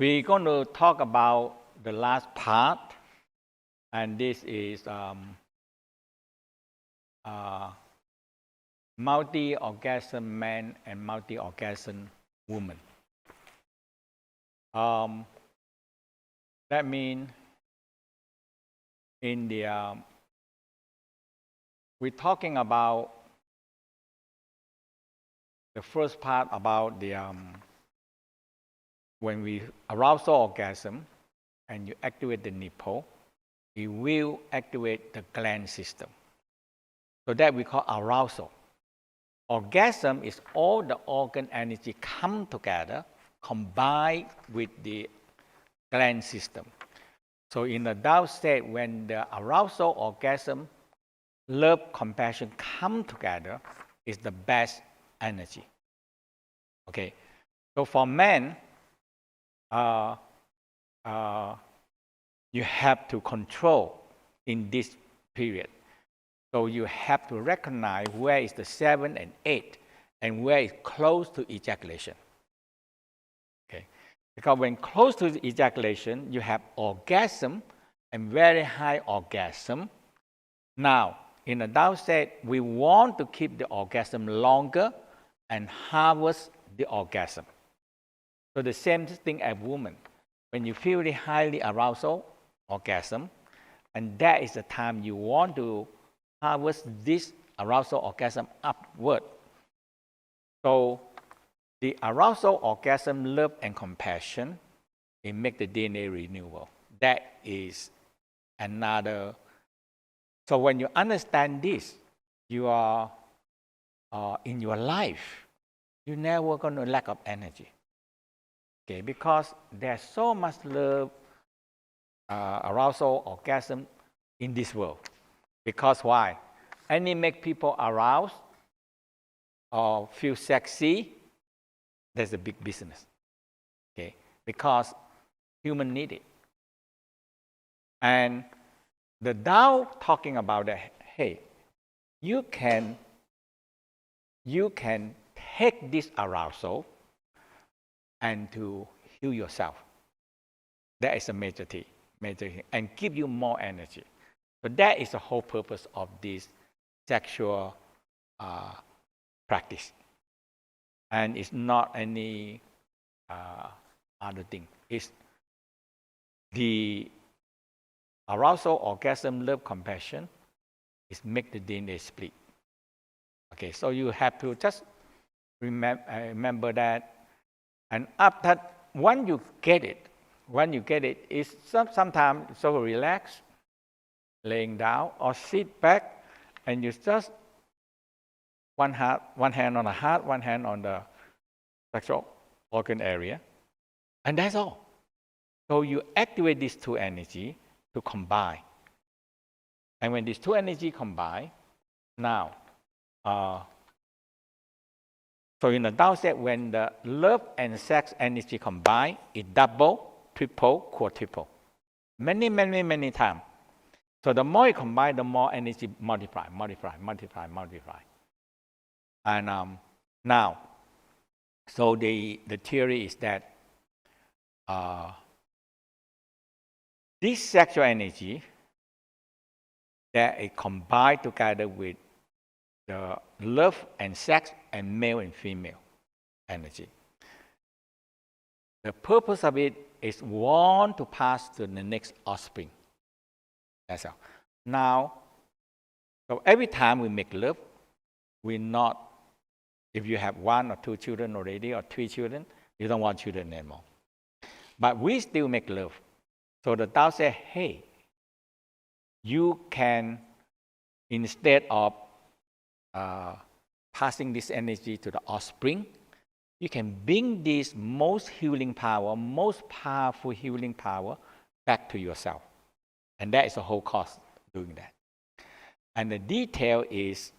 We're going to talk about the last part, and this is multi-orgasm man and multi-orgasm woman. That means in the we're talking about the first part about the when we arousal orgasm and you activate the nipple, it will activate the gland system. So that we call arousal. Orgasm is all the organ energy come together, combined with the gland system. So in the Tao state, when the arousal, orgasm, love, compassion come together, is the best energy. Okay. So for men, you have to control in this period. So you have to recognize where is the 7 and 8 and where is close to ejaculation. Okay. Because when close to ejaculation, you have orgasm and very high orgasm. Now, in the Tao state, we want to keep the orgasm longer and harvest the orgasm. So the same thing as women. When you feel the highly arousal orgasm, and that is the time you want to harvest this arousal orgasm upward. So the arousal orgasm, love, and compassion, it makes the DNA renewal. That is another. So when you understand this, you are in your life, you're never going to lack of energy. Okay, because there's so much love, arousal, orgasm in this world. Because why? Any make people aroused or feel sexy, there's a big business. Okay, because human need it. And the Tao talking about that, hey, you can take this arousal and to heal yourself. That is a major thing, and give you more energy. So that is the whole purpose of this sexual practice. And it's not any other thing. It's the arousal, orgasm, love, compassion is make the DNA split. Okay, so you have to just remember that. And after, when you get it, it's sometimes so relaxed, laying down or sit back, and you just one hand on the heart, one hand on the sexual organ area, and that's all. So you activate these two energy to combine. And when these two energy combine, now, so in the Tao state, when the love and sex energy combine, it double, triple, quadruple. Many times. So the more you combine, the more energy multiply. And now, so the theory is that this sexual energy that is combined together with the love and sex and male and female energy. The purpose of it is want to pass to the next offspring. That's all. Now, so every time we make love, we're not, if you have 1 or 2 children already or 3 children, you don't want children anymore. But we still make love. So the Tao says, hey, you can, instead of passing this energy to the offspring, you can bring this most healing power, most powerful healing power back to yourself. And that is the whole cost doing that. And the detail is,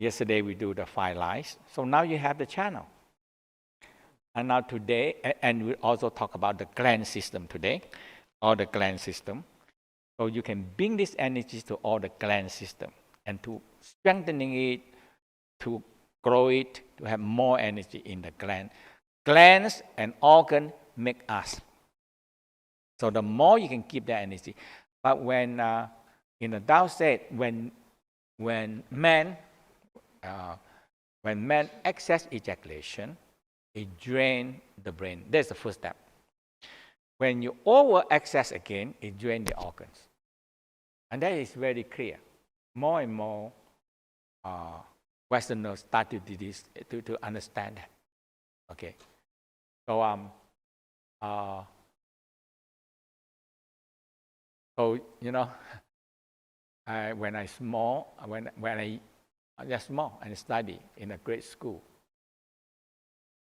yesterday we do the 5 lines, so now you have the channel. And now today, and we also talk about the gland system today, or the gland system. So you can bring this energy to all the gland system and to strengthening it, to grow it, to have more energy in the gland. Glands and organs make us. So the more you can keep that energy. But when in the Tao state, when men excess ejaculation, it drains the brain. That's the first step. When you over access again, it drains the organs. And that is very clear. More and more Westerners start to do this, to understand that. Okay. So you know, when I just small and study in a great school,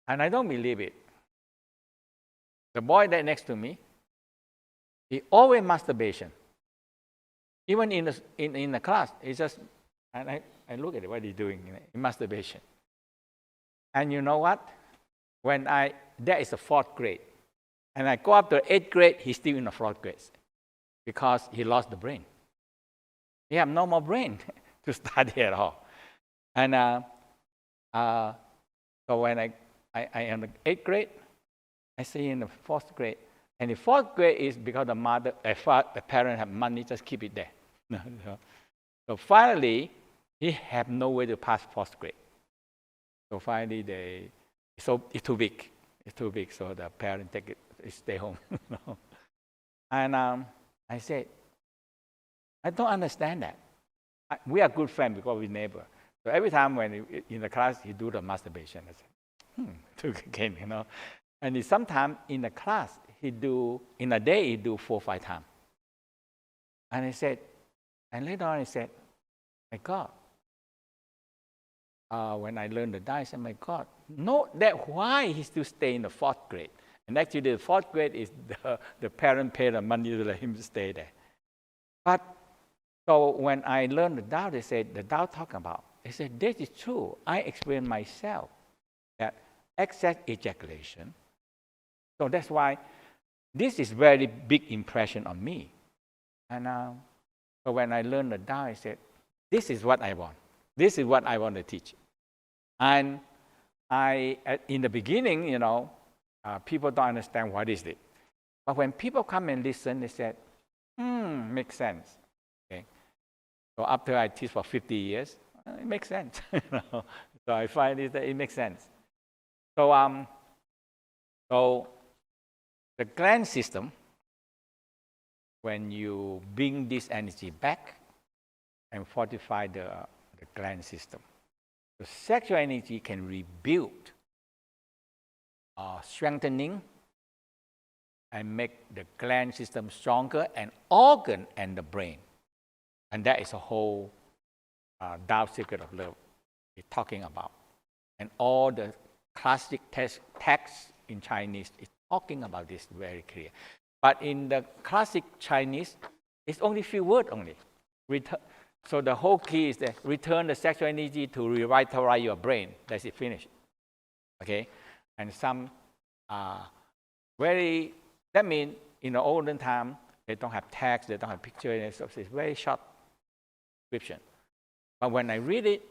and I don't believe it. The boy that next to me, he always masturbation. Even in the class, he just, and I look at it, what he's doing, masturbation. And you know what? That is the 4th grade. And I go up to 8th grade, he's still in the 4th grade. Because he lost the brain. He have no more brain to study at all. And so when I am in the 8th grade, I see in the 4th grade. And the 4th grade is because the parent have money, just keep it there. So finally, he have no way to pass 4th grade. So finally, so it's too big. It's too big, so the parent take it, stay home. And I said, I don't understand that. We are good friends because we're neighbors. So every time when in the class he do the masturbation, I said, took again, you know. And sometimes in the class in a day he do 4 or 5 times. And I said, and later on I said, my God. When I learned the Tao, I said, my God, no, that why he still stay in the 4th grade. And actually the 4th grade is the parent pay the money to let him stay there. But so when I learned the Tao, they said, the Tao talking about, they said, this is true. I experienced myself that excess ejaculation. So that's why this is very big impression on me. And so when I learned the Tao, I said, this is what I want. This is what I want to teach. And in the beginning, you know, people don't understand what is it. But when people come and listen, they said, makes sense. Okay. So after I teach for 50 years, it makes sense. So I find that it makes sense. So, so the gland system, when you bring this energy back and fortify the gland system, the sexual energy can rebuild, strengthening, and make the gland system stronger, and organ and the brain. And that is a whole Tao secret of love we're talking about. And all the classic texts in Chinese is talking about this very clear. But in the classic Chinese, it's only few words only. So the whole key is that return the sexual energy to revitalize your brain. That's it, finished. Okay? And some that means in the olden time, they don't have text, they don't have picture, it's very short description. But when I read it,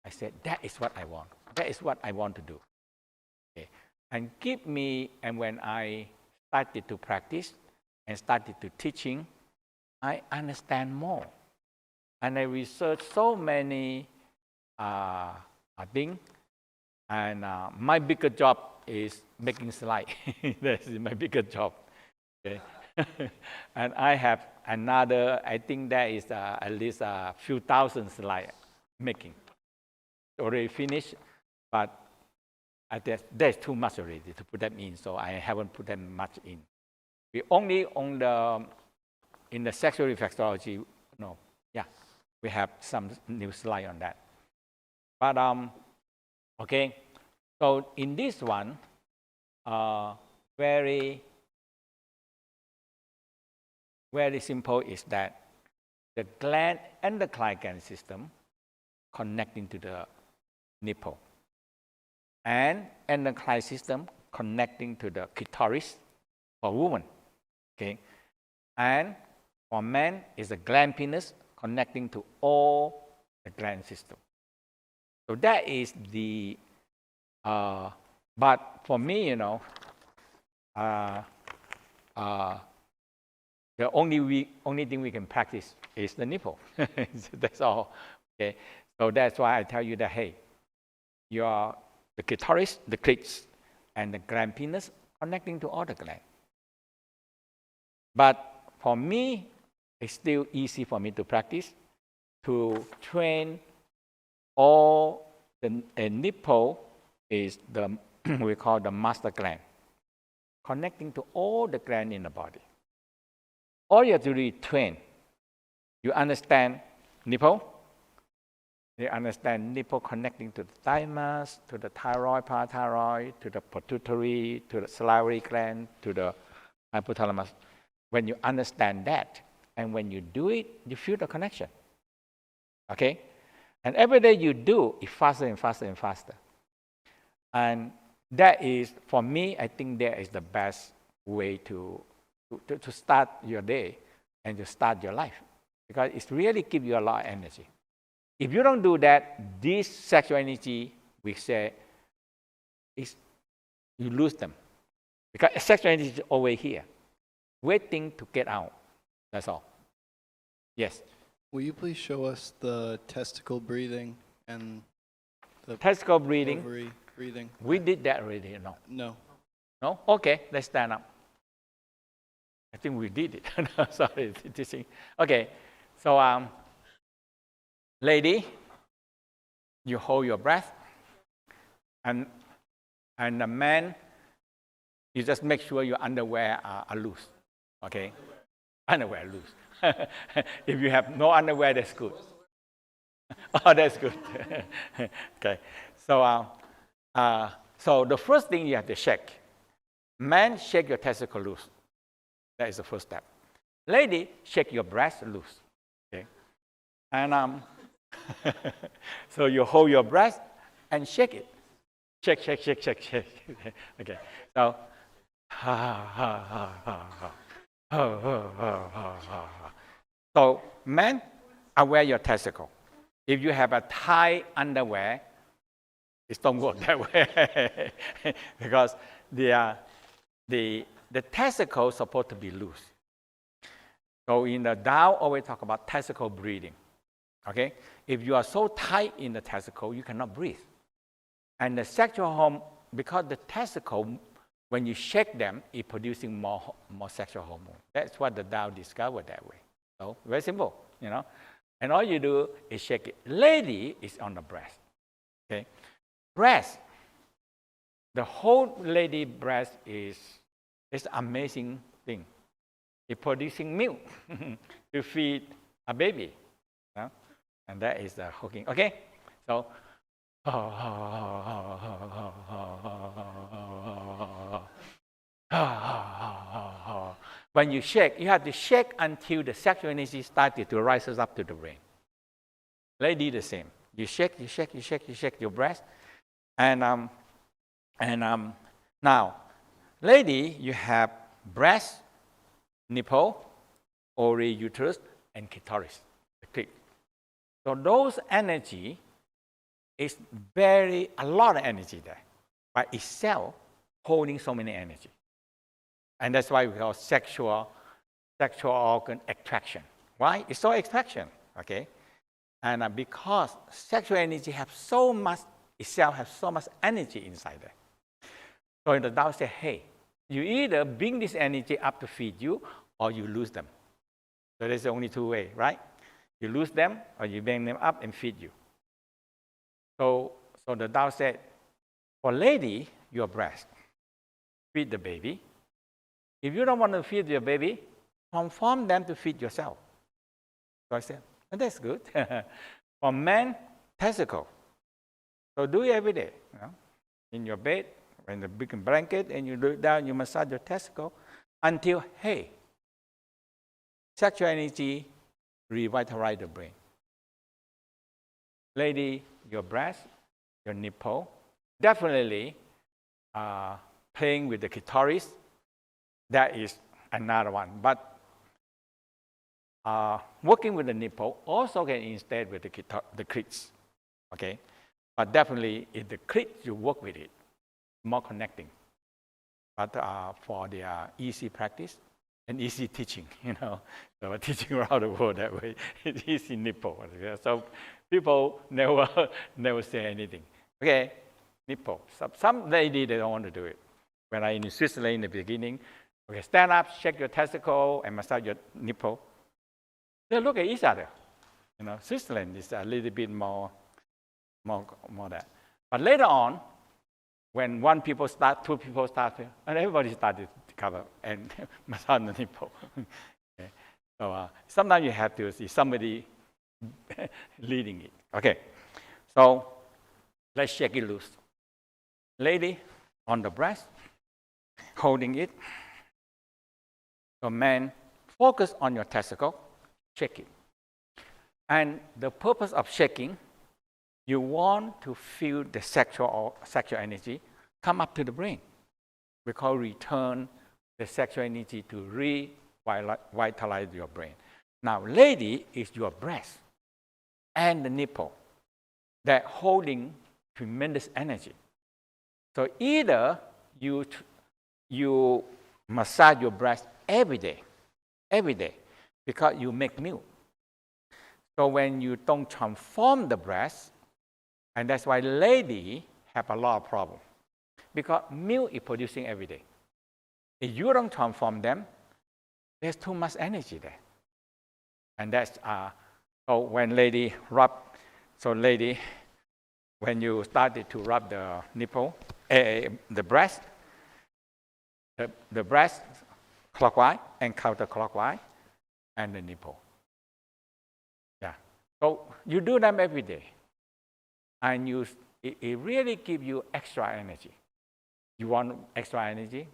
I said, that is what I want. That is what I want to do. Okay? And when I started to practice and started to teaching, I understand more. And I researched so many things. And my bigger job is making slides. That's my bigger job. Okay? And I have another, I think there is at least a few thousand slides making. Already finished, but there's too much already to put them in, so I haven't put them much in. We only in the sexual reflexology, no, yeah, we have some new slide on that. But okay, so in this one, very simple is that the gland and the gland system connecting to the nipple, and endocrine system connecting to the clitoris for women, okay, and for men is the gland penis connecting to all the gland system. So that is the. But for me, you know, The only thing we can practice is the nipple. That's all. Okay. So that's why I tell you that, hey, the clitoris, the clit, and the gland penis connecting to all the glands. But for me, it's still easy for me to practice, to train all a nipple is the we call the master gland, connecting to all the glands in the body. All you have to do is train. You understand nipple? You understand nipple connecting to the thymus, to the thyroid, parathyroid, to the pituitary, to the salivary gland, to the hypothalamus. When you understand that, and when you do it, you feel the connection. Okay? And every day you do, it faster and faster and faster. And that is, for me, I think that is the best way to start your day and to start your life. Because it really gives you a lot of energy. If you don't do that, this sexual energy, we say, you lose them. Because sexual energy is always here, waiting to get out. That's all. Yes? Will you please show us the testicle breathing and the testicle breathing? Ovary breathing. We did that already, no? No. No? Okay, let's stand up. I think we did it. Sorry, teaching. Okay, so lady, you hold your breath, and the man, you just make sure your underwear are loose. Okay, underwear loose. If you have no underwear, that's good. Oh, that's good. Okay, so so the first thing you have to shake. Man, shake your testicle loose. That is the first step. Lady, shake your breast loose. Okay, and so you hold your breast and shake it. Shake, shake, shake, shake, shake. Okay, so so men, aware your testicle. If you have a tight underwear, it don't work that way because the testicle is supposed to be loose. So in the Tao, always talk about testicle breathing. Okay, if you are so tight in the testicle, you cannot breathe. And the sexual hormone, because the testicle, when you shake them, it's producing more sexual hormone. That's what the Tao discovered that way. So very simple, you know. And all you do is shake it. Lady is on the breast. Okay, breast. The whole lady breast is an amazing thing. It's producing milk to feed a baby. You know? And that is the hooking. Okay, so when you shake, you have to shake until the sexual energy started to rise up to the brain. Lady, the same. You shake, you shake, you shake, you shake your breast, and now, lady, you have breast, nipple, ovary, uterus, and clitoris, the clit. So those energy is a lot of energy there, by itself holding so many energy. And that's why we call sexual organ attraction. Why? It's so attraction, okay? And because sexual energy has so much energy inside there. So the Tao said, hey, you either bring this energy up to feed you, or you lose them. So there's only two ways, right? You lose them, or you bring them up and feed you. So the Tao said, for lady, your breast, feed the baby. If you don't want to feed your baby, transform them to feed yourself. So I said, oh, that's good. For men, testicle. So do it every day. You know? In your bed, in the big blanket, and you look down, you massage your testicle until, hey, sexual energy revitalize the brain. Lady, your breast, your nipple, definitely playing with the clitoris, that is another one. But working with the nipple also can instead with the clits, okay? But definitely, if the clit, you work with it, more connecting. But for the easy practice, and easy teaching, So we're teaching around the world that way. It's easy nipple. So people never say anything. Okay, nipple. Some lady, they don't want to do it. When I in Switzerland in the beginning, okay, stand up, shake your testicle, and massage your nipple. They look at each other. Switzerland is a little bit more that. But later on, when one people start, two people start, and everybody started to cover and massage the nipple. Okay. So sometimes you have to see somebody leading it. Okay. So let's shake it loose. Lady on the breast, holding it. So man, focus on your testicle, shake it. And the purpose of shaking, you want to feel the sexual energy come up to the brain. We call return the sexual energy to revitalize your brain. Now, lady is your breast and the nipple that holding tremendous energy. So either you massage your breast every day, because you make milk. So when you don't transform the breast, and that's why ladies have a lot of problems, because milk is producing every day. If you don't transform them, there's too much energy there. And that's, so when lady rub, when you started to rub the nipple, the breast, the breast clockwise and counterclockwise, and the nipple. Yeah. So you do them every day. And it really gives you extra energy. You want extra energy?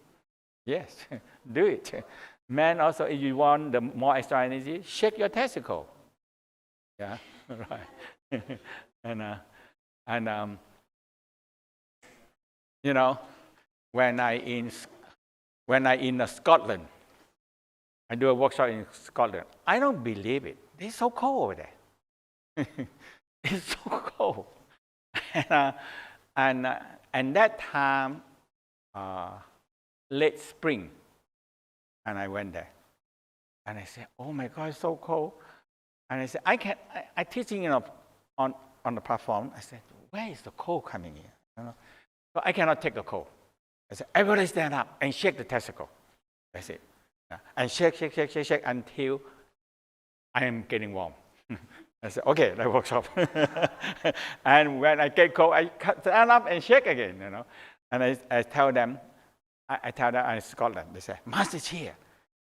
Yes, do it. Men also, if you want the more extra energy, shake your testicle. Yeah, right. and when I in Scotland, I do a workshop in Scotland. I don't believe it. It's so cold over there. It's so cold. And that time, late spring, and I went there, and I said, "Oh my God, it's so cold." And I said, I teaching on the platform. I said, "Where is the cold coming in?" So I cannot take the cold. I said, "Everybody stand up and shake the testicle." That's it. And shake until I am getting warm. I said, "Okay, that workshop." And when I get cold, I stand up and shake again, And I tell them in Scotland, they say, "Master Chair,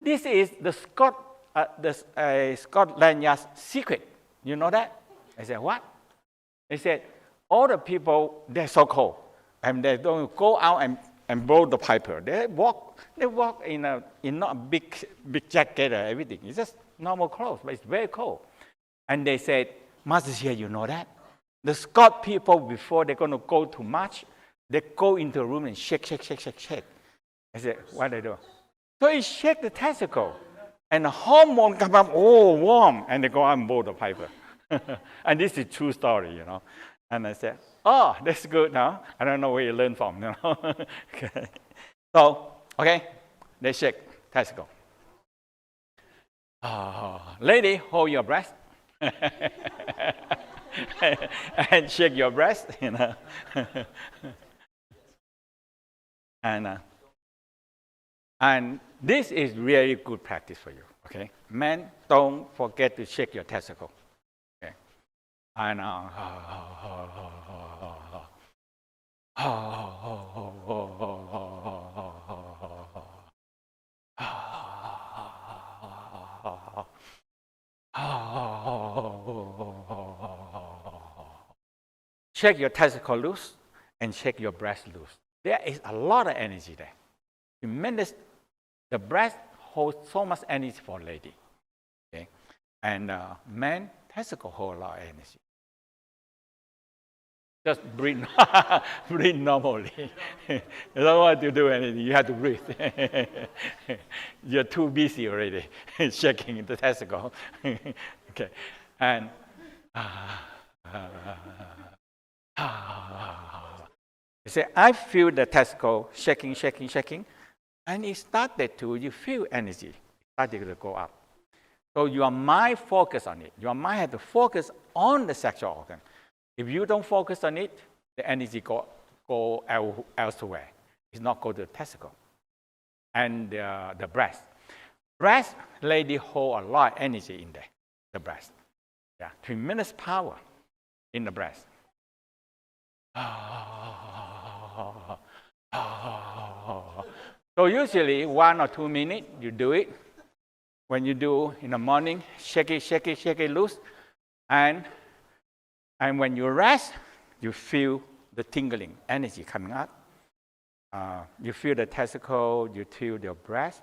this is the Scotland Yard's secret. You know that?" I said, "What?" They said, "All the people, they're so cold, and they don't go out and blow the piper. They walk in not a big jacket or everything. It's just normal clothes, but it's very cold." And they said, "Master Chair, you know that? The Scot people, before they're going to go to march, they go into a room and shake. I said, "What do they do?" So he shake the testicle, and the hormone come up, oh, warm, and they go out and blow the piper. And this is a true story, And I said, "Oh, that's good now. I don't know where you learned from, Okay. So, okay, they shake testicle. Lady, hold your breast. And shake your breast, And this is really good practice for you, okay? Men, don't forget to shake your testicle, okay? And shake your testicle loose and shake your breast loose. There is a lot of energy there. Tremendous. The breast holds so much energy for lady. Okay? And men, testicle hold a lot of energy. Just breathe, breathe normally. You don't want to do anything. You have to breathe. You're too busy already shaking the testicle. Okay, and you say, I feel the testicle shaking, and it started to. You feel energy started to go up. So your mind focus on it. Your mind has to focus on the sexual organ. If you don't focus on it, the energy go elsewhere. It's not go to the testicle and the breast. Breast, lady hold a lot of energy in there, the breast. Yeah, tremendous power in the breast. So usually 1 or 2 minutes, you do it. When you do in the morning, shake it loose. And when you rest, you feel the tingling energy coming up. You feel the testicle, you feel your breast.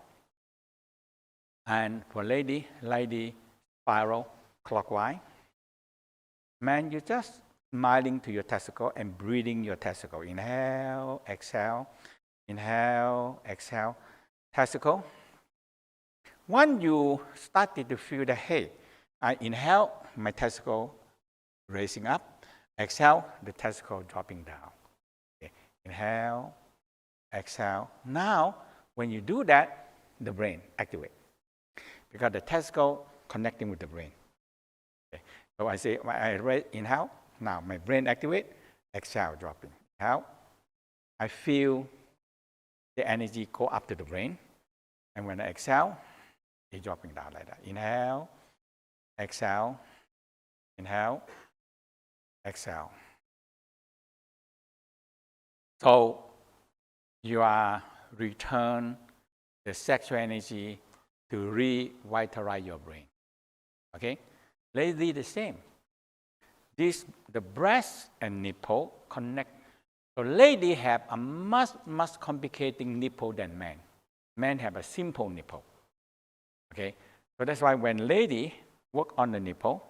And for lady spiral clockwise. Man, you just smiling to your testicle and breathing your testicle. Inhale, exhale, inhale, exhale. Testicle. Once you started to feel the hey, I inhale, my testicle raising up. Exhale, the testicle dropping down. Okay. Inhale, exhale. Now, when you do that, the brain activates. Because the testicle connecting with the brain. Okay. So I say, I inhale, now my brain activate, exhale, dropping. Inhale, I feel the energy go up to the brain. And when I exhale, it's dropping down like that. Inhale, exhale, inhale, exhale. So you are return the sexual energy to revitalize your brain. Okay? Lady, the same. The breast and nipple connect. So lady have a much complicated nipple than man. Men have a simple nipple. Okay? So that's why when lady work on the nipple,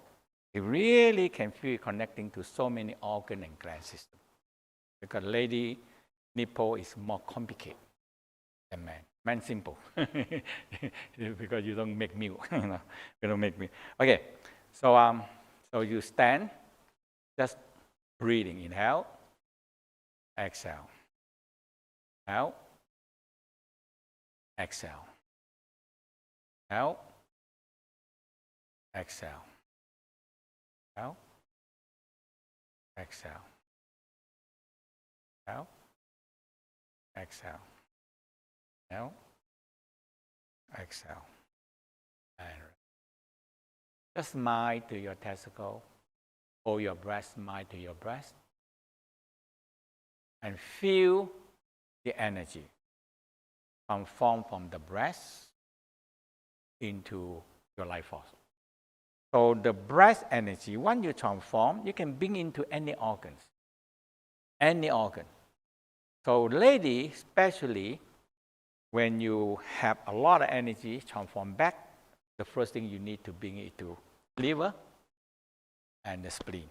it really can feel connecting to so many organ and gland system. Because lady nipple is more complicated than man. Man simple. Because you don't make milk. You don't make milk. Okay. So so you stand, just breathing. Inhale, exhale. Inhale, exhale. Inhale, exhale. Inhale, exhale. Inhale, exhale. Inhale, exhale. And just smile to your testicle, or your breast, smile to your breast, and feel the energy transform from the breast into your life force. So the breast energy, once you transform, you can bring into any organs, any organ. So lady, especially when you have a lot of energy transform back, the first thing you need to bring it to liver and the spleen.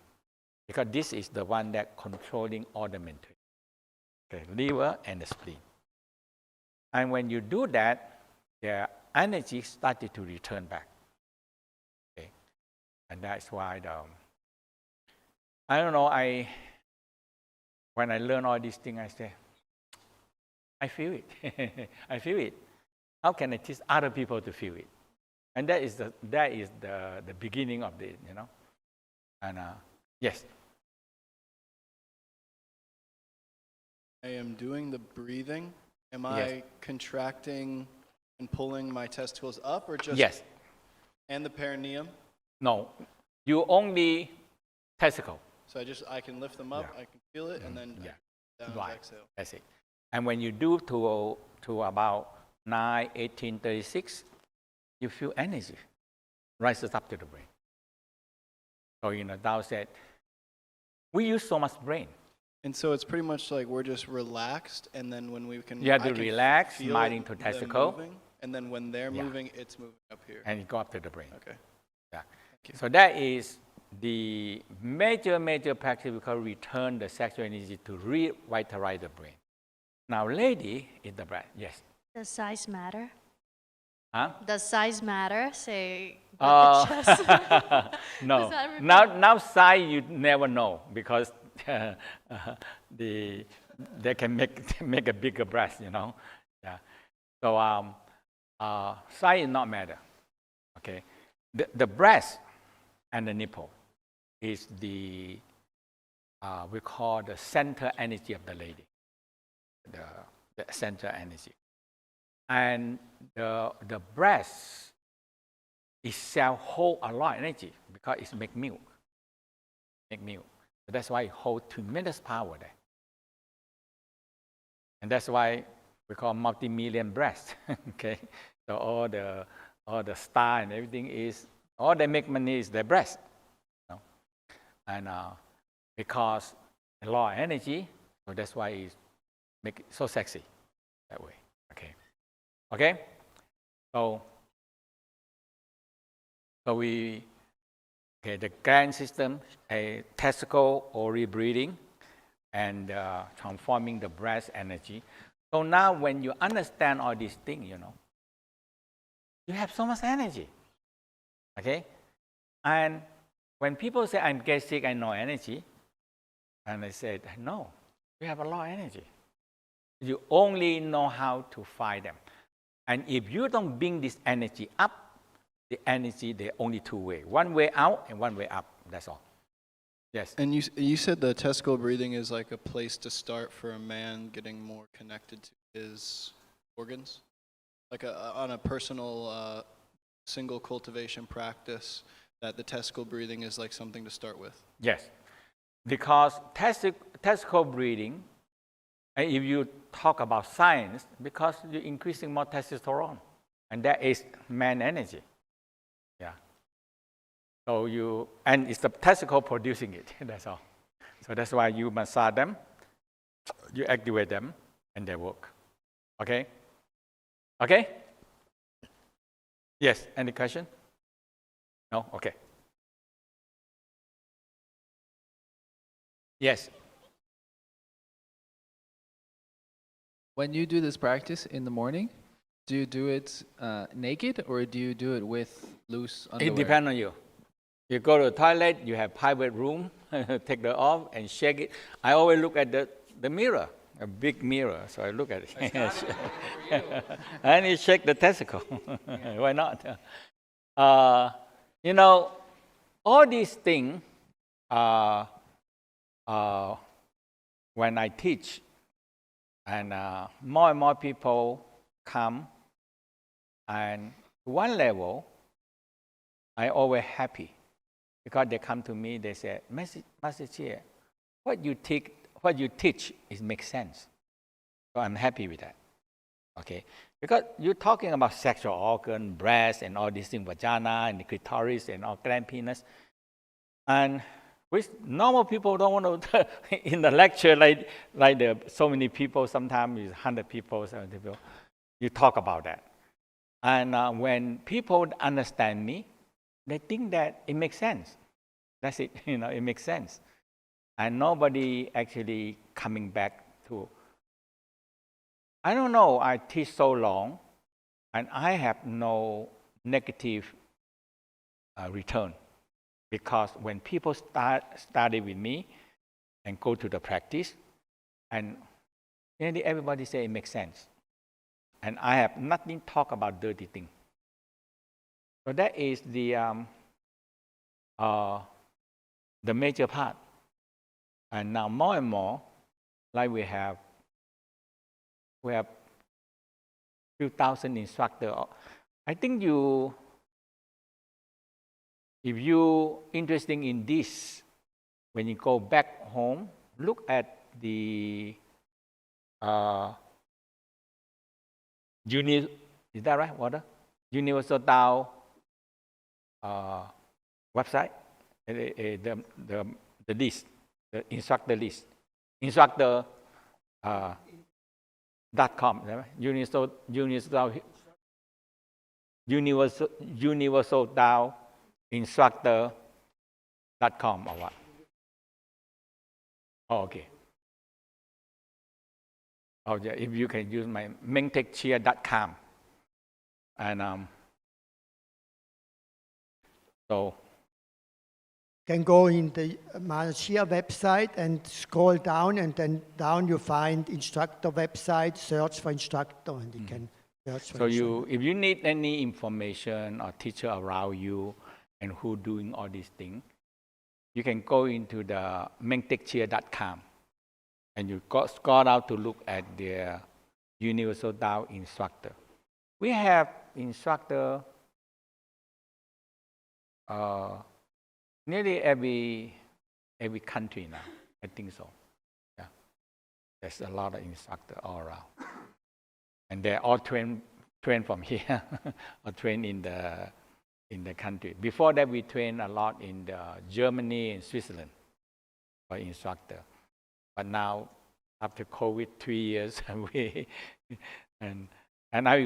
Because this is the one that controlling all the mental. Okay, liver and the spleen. And when you do that, the energy started to return back. Okay. And that's why I don't know, when I learn all these things, I say, I feel it. I feel it. How can I teach other people to feel it? And that is the beginning of it, you know. And yes. I am doing the breathing. Am Yes. I contracting and pulling my testicles up, or just Yes. and the perineum? No. You only testicle. So I can lift them up, Yeah. I can feel it, and then Yeah. down Right. exhale. That's it. And when you do to about 9, 18, 36, you feel energy rises up to the brain. So, Tao said, we use so much brain. And so it's pretty much like we're just relaxed, and then when we can, You have I to can relax, feel smiling to them testicle. moving, and then when they're Yeah. moving, it's moving up here. And it go up to the brain. Okay. Yeah. you. So that is the major practice we call return the sexual energy to revitalize the brain. Now, lady is the breath. Yes. Does size matter? Huh? Does size matter? Say, but the chest. No. Does that repeat? Now size you never know because they can make a bigger breast, you know. Yeah. So size is not matter. Okay, the breast and the nipple is the we call the center energy of the lady, the center energy, and the breast itself hold a lot of energy because it make milk. So that's why it holds tremendous power there. And that's why we call multi-million breasts. Okay, so all the star and everything is all they make money is their breast, you know? And because a lot of energy, so that's why it make it so sexy that way. Okay. So the gland system, a testicle or rebreathing, and transforming the breast energy. So now when you understand all these things, you know, you have so much energy. Okay? And when people say, I'm get sick, I no energy, and I said, no, you have a lot of energy. You only know how to find them. And if you don't bring this energy up, the energy, there are only two ways. One way out and one way up. That's all. Yes. And you said the testicle breathing is like a place to start for a man getting more connected to his organs? Like on a personal single cultivation practice, that the testicle breathing is like something to start with? Yes. Because testicle breathing, and if you talk about science, because you're increasing more testosterone, and that is man energy. Yeah. So and it's the testicle producing it, that's all. So that's why you massage them, you activate them, and they work. Okay? Okay? Yes, any question? No? Okay. Yes. When you do this practice in the morning, do you do it naked or do you do it with loose underwear? It depends on you. You go to the toilet, you have private room, take that off and shake it. I always look at the mirror, a big mirror, so I look at it. And you shake the testicle. Why not? You know, all these things, when I teach, and more and more people come, and one level, I always happy because they come to me. They say, Master Chia, what you teach makes sense. So I'm happy with that. Okay, because you're talking about sexual organ, breast, and all these things, vagina and the clitoris and all gland penis, and which normal people don't want to in the lecture like so many people, sometimes it's 100 people, 70 people, you talk about that. And when people understand me, they think that it makes sense. That's it, you know, it makes sense. And nobody actually coming back to, I don't know, I teach so long, and I have no negative return. Because when people study with me and go to the practice, and nearly everybody say it makes sense. And I have nothing talk about dirty thing. So that is the major part. And now more and more, like we have few thousand instructors. I think if you interested in this, when you go back home, look at the is that right, Water? Universal Tao website, the list, the instructor list, instructor.com, universal Tao instructor.com or what? Oh, okay. Oh, yeah, if you can use my mengtekchia.com. And so can go in the Malaysia website and scroll down, and then down you find instructor website, search for instructor, and you can That's So if you need any information or teacher around you and who doing all these things, you can go into the mentechcheer.com and you scroll out to look at the Universal Tao instructor. We have instructor nearly every country now. I think so. Yeah, there's a lot of instructor all around, and they're all trained from here or trained in the country. Before that, we trained a lot in Germany and Switzerland for instructor. But now, after COVID, 3 years, and I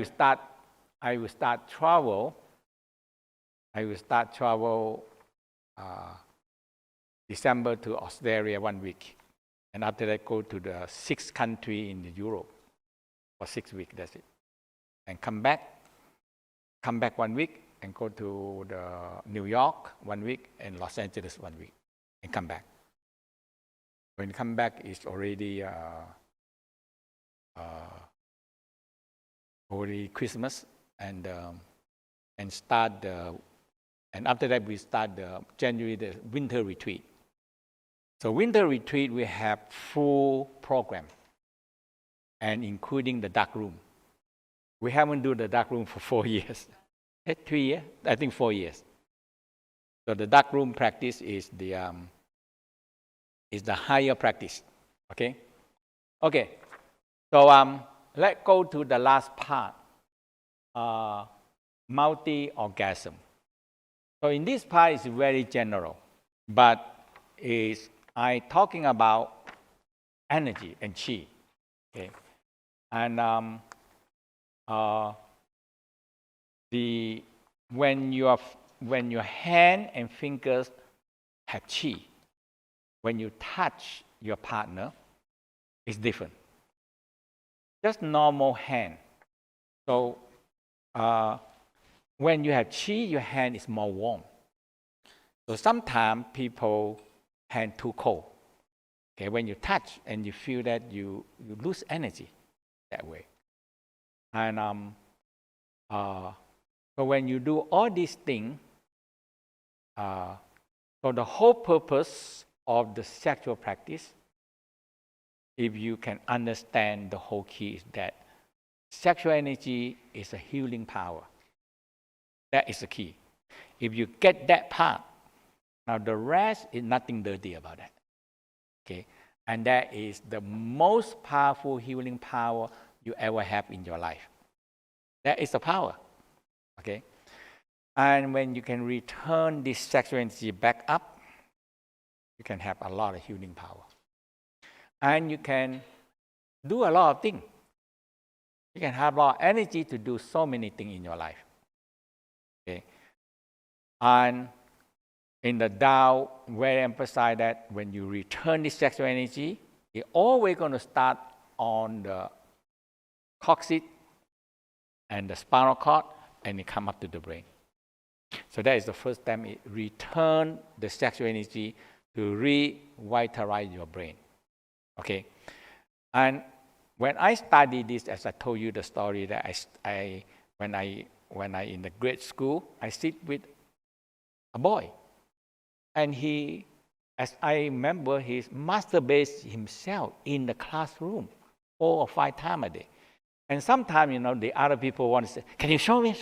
will start travel. December to Australia 1 week, and after that go to the 6th country in Europe for 6 weeks. That's it, and come back 1 week, and go to the New York 1 week and Los Angeles 1 week, and come back. When you come back, it's already Christmas, and after that we start the winter retreat. So winter retreat we have full program, and including the dark room. We haven't done the dark room for 4 years. 3 years? I think 4 years. So the dark room practice is the higher practice. Okay? Okay. So let's go to the last part. Multi-orgasm. So in this part is very general, but I talking about energy and chi. Okay? And when your hand and fingers have chi, when you touch your partner, it's different. Just normal hand. So when you have chi, your hand is more warm. So sometimes people hand too cold. Okay, when you touch and you feel that you lose energy that way. And so when you do all these things, so the whole purpose of the sexual practice, if you can understand the whole key, is that sexual energy is a healing power. That is the key. If you get that part, now the rest is nothing dirty about that. Okay? And that is the most powerful healing power you ever have in your life. That is the power. Okay? And when you can return this sexual energy back up, you can have a lot of healing power. And you can do a lot of things. You can have a lot of energy to do so many things in your life. Okay? And in the Tao, we emphasize that when you return this sexual energy, it's always going to start on the coccyx and the spinal cord, and it come up to the brain. So that is the first time it return the sexual energy to revitalize your brain. Okay, and when I studied this, as I told you the story that when I in the grade school, I sit with a boy, and he, as I remember, he masturbates himself in the classroom 4 or 5 times a day. And sometimes, the other people want to say, "Can you show me?"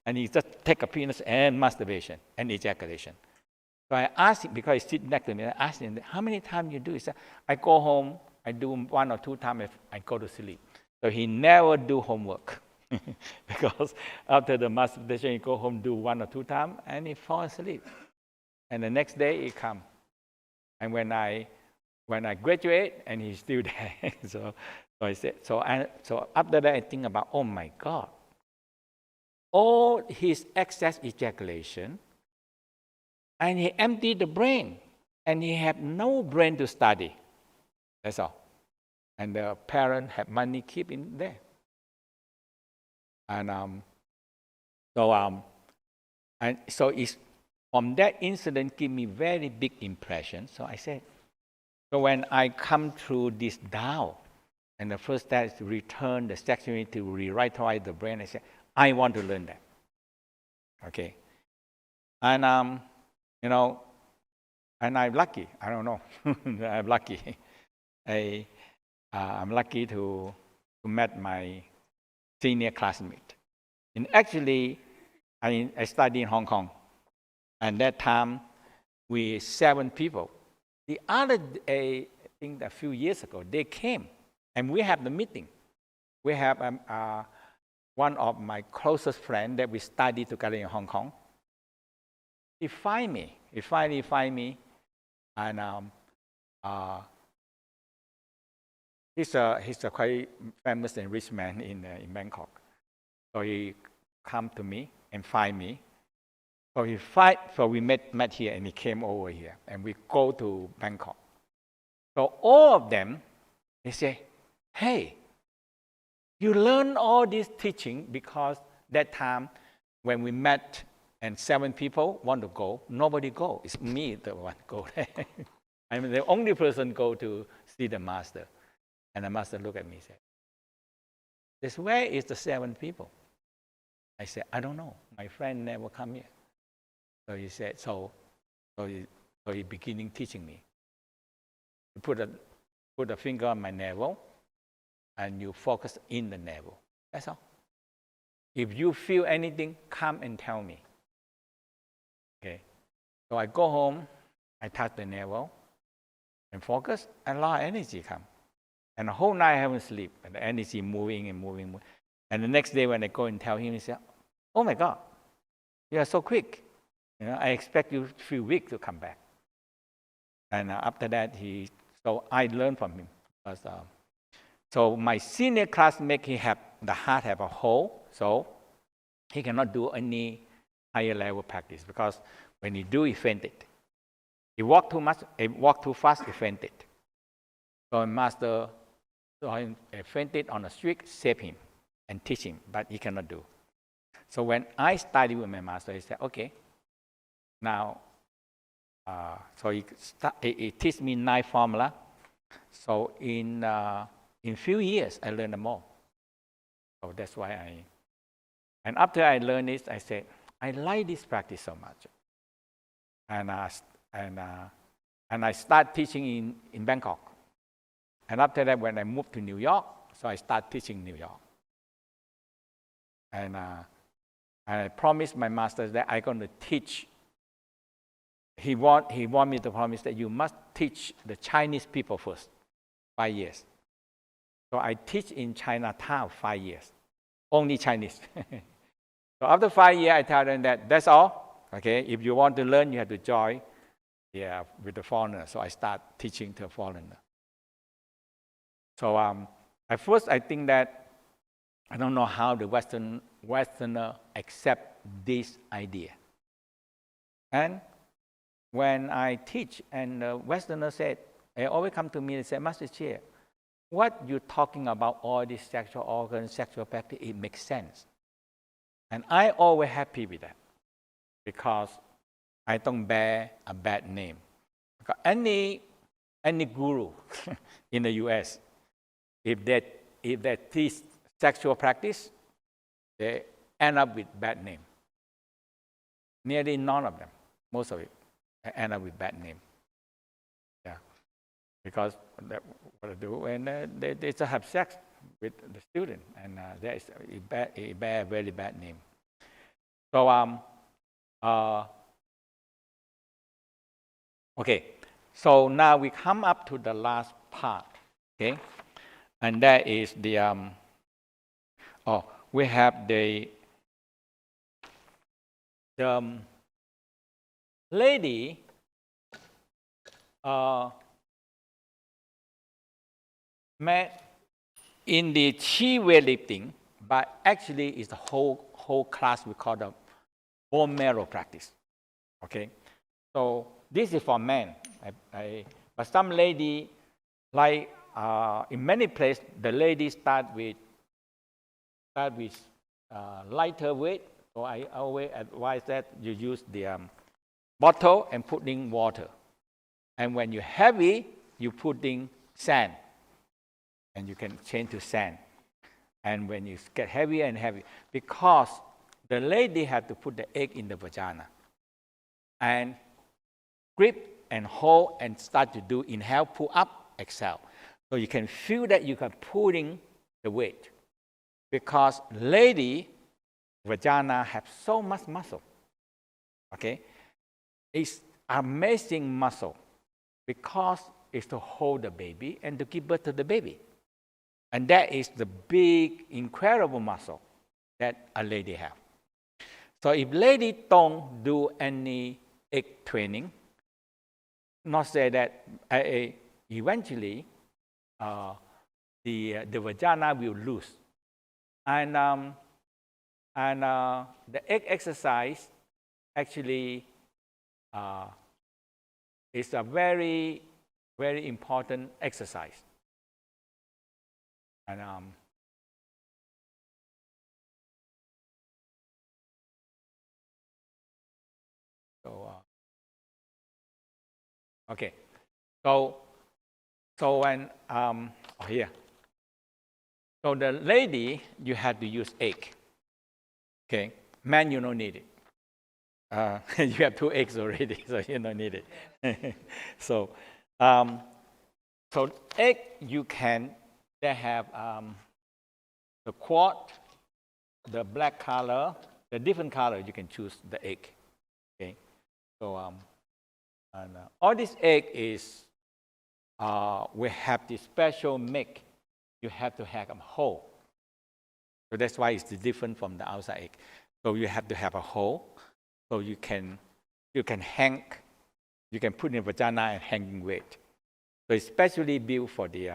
And he just take a penis and masturbation and ejaculation. So I asked him, because he sit next to me, I asked him, "How many times you do?" He said, "I go home, I do 1 or 2 times, if I go to sleep." So he never do homework. Because after the masturbation, he go home, do 1 or 2 times, and he fall asleep. And the next day he come. And when I graduate, and he's still there. So I said, so after that I think about, oh my God, all his excess ejaculation, and he emptied the brain, and he had no brain to study. That's all. And the parent had money keep him there. And so it's from that incident give me very big impression. So I said, so when I come through this Tao, And the first step is to return the sexuality to revitalize the brain. I said, I want to learn that. Okay. And, you know, and I'm lucky. I don't know. I'm lucky. I'm lucky to meet my senior classmate. And actually, I studied in Hong Kong. And that time, we 7 people. The other day, I think a few years ago, they came. And we have the meeting. We have one of my closest friends that we studied together in Hong Kong. He find me. He finally find me. And he's a quite famous and rich man in Bangkok. So he come to me and find me. So we met here and he came over here. And we go to Bangkok. So all of them, they say, hey, you learn all this teaching because that time when we met and 7 people want to go, nobody go. It's me the one go there. I'm the only person go to see the master. And the master looked at me and said, where is the 7 people? I said, I don't know. My friend never come here. So he said, so he beginning teaching me. He put a finger on my navel, and you focus in the navel. That's all. If you feel anything, come and tell me. Okay. So I go home, I touch the navel, and focus, and a lot of energy come. And the whole night I haven't sleep, and the energy moving and moving. And the next day when I go and tell him, he said, oh my God, you are so quick. You know, I expect you a few weeks to come back. And after that, so I learned from him. Because, so my senior classmate, the heart have a hole, so he cannot do any higher level practice because when he do, he fainted. He walked too much, he walked too fast, he fainted. So master saw him fainted on the street, save him and teach him, but he cannot do. So when I studied with my master, he said, okay, now, so he teach me 9 formula. So in few years, I learned them all. So that's why and after I learned this, I said, I like this practice so much. And I start teaching in Bangkok. And after that, when I moved to New York, so I start teaching New York. And I promised my master that I'm going to teach. He want me to promise that you must teach the Chinese people first, 5 years. So I teach in Chinatown 5 years, only Chinese. So after 5 years, I tell them that that's all. Okay, if you want to learn, you have to join with the foreigner. So I start teaching to a foreigner. So at first, I think that I don't know how the Westerner accept this idea. And when I teach, and the Westerner said, they always come to me and say, Master Chia, what you're talking about, all these sexual organs, sexual practice, it makes sense. And I always happy with that because I don't bear a bad name. Because any guru in the US, if they teach sexual practice, they end up with bad name. Nearly none of them, most of it, end up with bad name. Yeah, because what they do, and they just have sex with the student, and it bear a very bad name. So okay, so now we come up to the last part, okay, and that is the we have the lady met in the chi weightlifting, but actually it's the whole class we call the bone marrow practice. Okay, so this is for men. But some lady, like in many places, the ladies start with lighter weight. So I always advise that you use the bottle and put in water. And when you're heavy, you put in sand. and you can change to sand. And when you get heavier and heavier, because the lady had to put the egg in the vagina and grip and hold and start to do inhale, pull up, exhale. So you can feel that you are pulling the weight, because lady vagina have so much muscle. Okay, it's amazing muscle because it's to hold the baby and to give birth to the baby. And that is the big, incredible muscle that a lady have. So if lady don't do any egg training, not say that eventually the vagina will lose. And the egg exercise actually is a very, very important exercise. And okay, so when here, so the lady, you have to use egg. Okay, man, you don't need it. You have 2 eggs already, so you don't need it. So egg, you can, they have the quad, the black color, the different color, you can choose the egg. Okay, so all this egg is, we have this special make. You have to have a hole. So that's why it's different from the outside egg. So you have to have a hole, so you can hang, you can put in the vagina and hanging weight. So it's specially built for the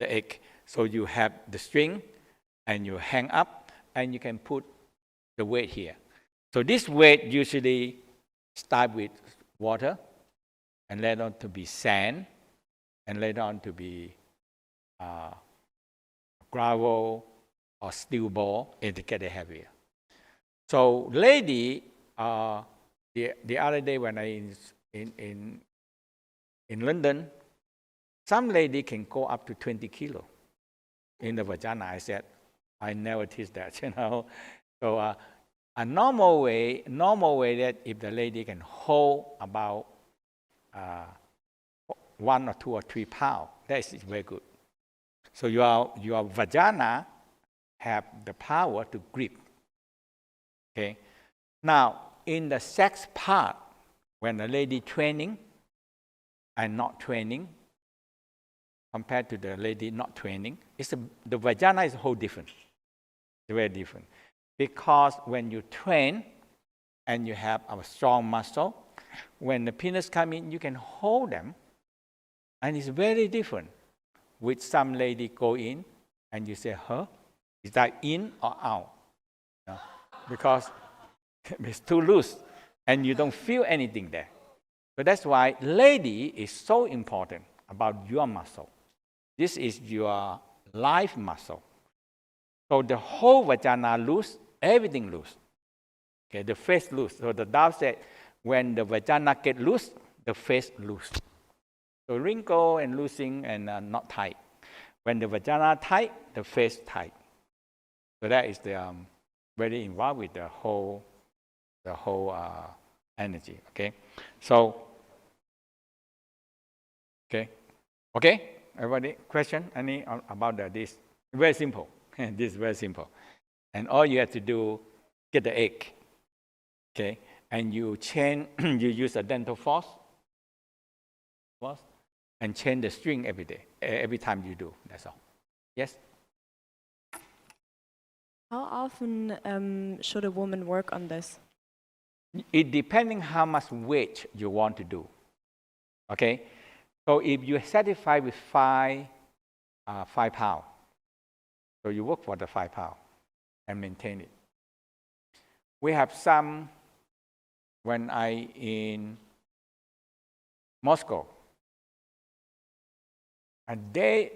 egg. So you have the string, and you hang up, and you can put the weight here. So this weight usually start with water, and later on to be sand, and later on to be gravel or steel ball, and to get it heavier. So lady, the other day when I in London, some lady can go up to 20 kilo in the vagina. I said, I never teach that, you know. So a normal way that if the lady can hold about 1 or 2 or 3 pounds, that is very good. So your vagina have the power to grip. Okay. Now in the sex part, when the lady training and not training, compared to the lady not training, the vagina is a whole different. It's very different. Because when you train and you have a strong muscle, when the penis come in, you can hold them, and it's very different. With some lady go in, and you say, huh? Is that in or out? No. Because it's too loose, and you don't feel anything there. So that's why lady is so important about your muscle. This is your life muscle. So the whole vagina loose, everything loose. Okay, the face loose. So the Tao said, when the vagina get loose, the face loose. So wrinkle and loosening and not tight. When the vagina tight, the face tight. So that is the very involved with the whole energy. Okay, so okay. Everybody, question any about this? Very simple. This is very simple, and all you have to do, get the egg. Okay, and you chain. You use a dental floss, and chain the string every day, every time you do. That's all. Yes. How often should a woman work on this? It depending how much weight you want to do. Okay, so if you're satisfied with 5 pounds, so you work for the 5 pounds and maintain it. We have some, when I in Moscow, and they're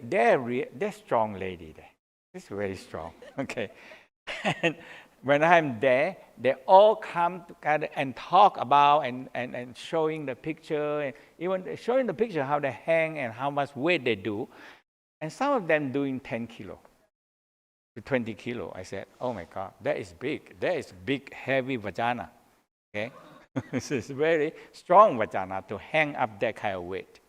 strong lady there. It's very strong. Okay, and when I'm there, they all come together and talk about and showing the picture, and even showing the picture how they hang and how much weight they do. And some of them doing 10 kilo to 20 kilo. I said, oh my God, that is big. That is big, heavy vagina. Okay? This is very strong vagina to hang up that kind of weight.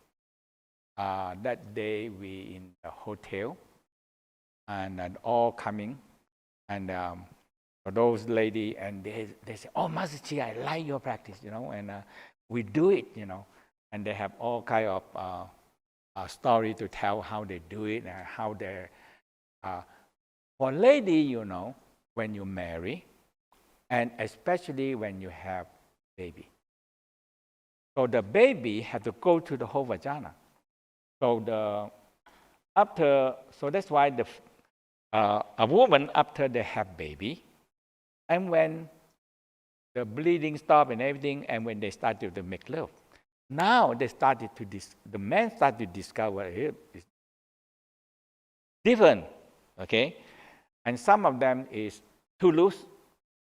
That day we in the hotel and all coming. And for those lady, and they say, oh, Master Chi, I like your practice, and we do it, and they have all kind of story to tell how they do it and how they, for lady, when you marry, and especially when you have baby. So the baby had to go to the whole vagina. So that's why a woman after they have baby, and when the bleeding stop and everything, and when they started to make love, now they started to the men started to discover it is different, okay? And some of them is too loose,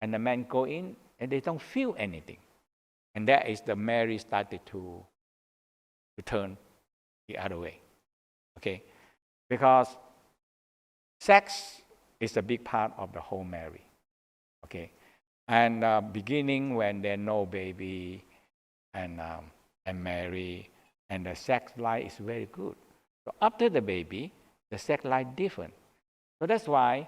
and the men go in and they don't feel anything, and that is the marriage started to turn the other way, okay? Because sex is a big part of the whole marriage, okay? And beginning when there's no baby and marry, and the sex life is very good. So after the baby, the sex life different. So that's why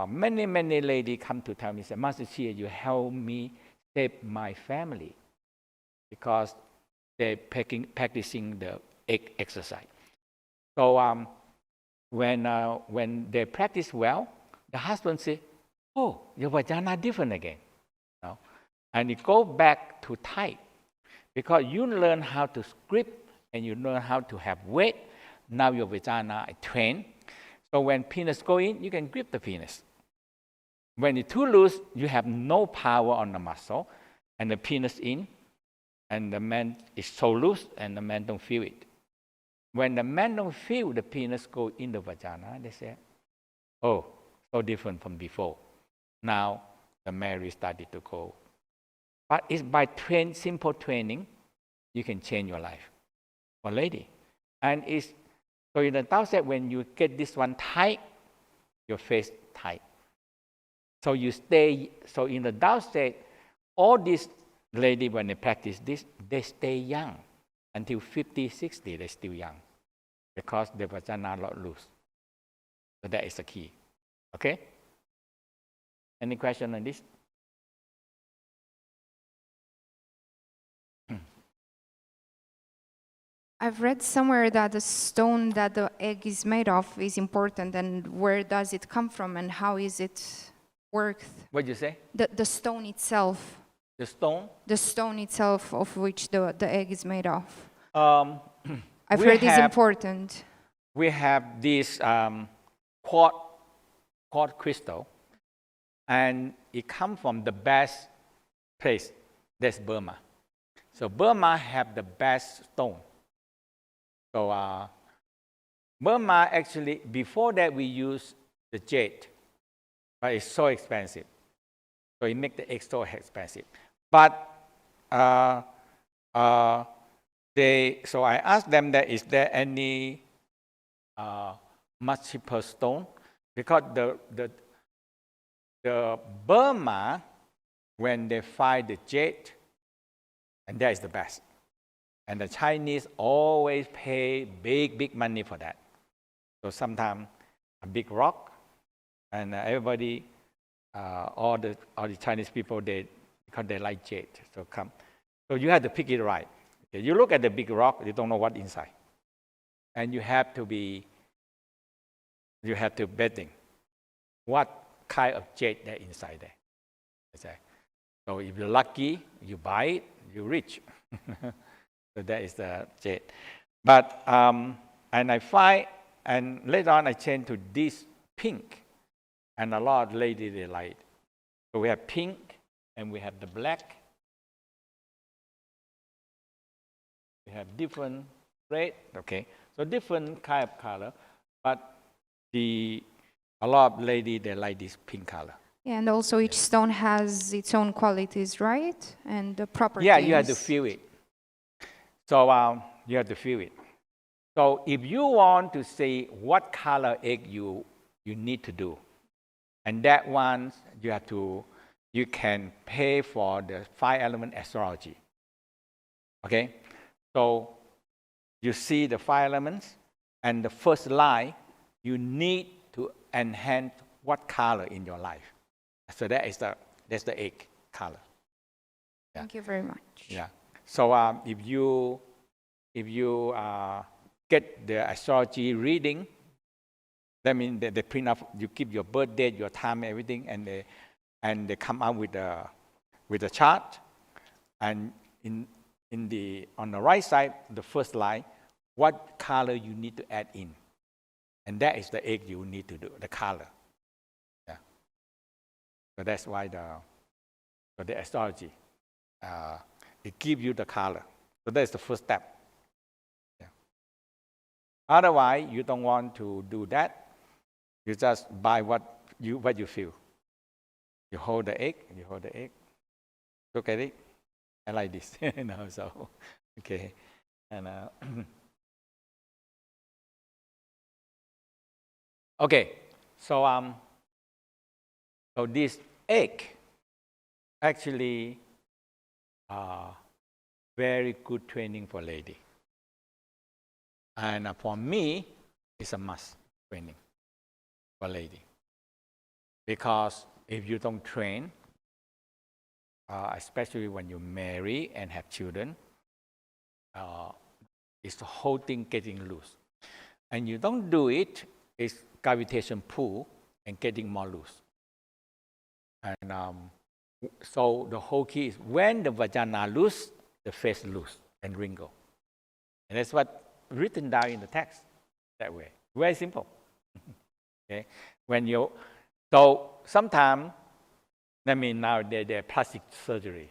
many ladies come to tell me, say, Master Chi, you help me save my family, because they're practicing the egg exercise. So when they practice well, the husband say, oh, your vagina different again. And it go back to tight, because you learn how to grip and you learn how to have weight. Now your vagina is trained. So when penis go in, you can grip the penis. When it's too loose, you have no power on the muscle, and the penis in, and the man is so loose, and the man don't feel it. When the man don't feel the penis go in the vagina, they say, oh, so different from before. Now the marriage started to go. But it's by simple training, you can change your life for lady. And so in the Tao set, when you get this one tight, your face tight. So you stay, so in the Tao set, all these ladies, when they practice this, they stay young. Until 50, 60, they're still young, because the vagina not loose. So that is the key. Okay? Any question on this? I've read somewhere that the stone that the egg is made of is important, and where does it come from and how is it worked? What did you say? The stone itself. The stone? The stone itself of which the egg is made of. I've we heard is have- important. We have this quartz crystal, and it comes from the best place. That's Burma. So Burma have the best stone. So Burma actually, before that we use the jade, but it's so expensive. So it makes the egg so expensive. But so I asked them that, is there any much cheaper stone? Because the Burma, when they find the jade, and that is the best. And the Chinese always pay big money for that. So sometimes a big rock, and everybody, all the Chinese people, because they like jade, so come. So you have to pick it right. Okay, you look at the big rock, you don't know what inside, and you have to betting what kind of jade there inside there. Okay. So if you're lucky, you buy it, you're rich. So that is the jade. But and I find, and later on I changed to this pink, and a lot of ladies they like it. So we have pink, and we have the black. We have different red. Okay, so different kind of color, but a lot of ladies they like this pink color. And also each stone has its own qualities, right? And the properties. Yeah, you have to feel it. So you have to feel it. So if you want to see what color egg you need to do, and that one you can pay for the 5-element astrology. Okay, so you see the 5 elements, and the first line you need to enhance what color in your life. So that's the egg color. Yeah. Thank you very much. Yeah. So if you get the astrology reading, that means they print up. You keep your birth date, your time, everything, and they come out with a chart. And on the right side, the first line, what color you need to add in, and that is the egg you need to do, the color. Yeah. So that's why the astrology it gives you the color. So that's the first step. Yeah. Otherwise, you don't want to do that. You just buy what you feel. You hold the egg. Look at it. I like this. So okay, and okay. So so this egg actually very good training for lady. And for me, it's a must training for lady. Because if you don't train, especially when you marry and have children, it's the whole thing getting loose. And you don't do it, it's gravitation pull and getting more loose. And so the whole key is when the vagina loose, the face loose and wrinkle. And that's what written down in the text that way. Very simple. Okay. So sometimes, I mean, now they're plastic surgery,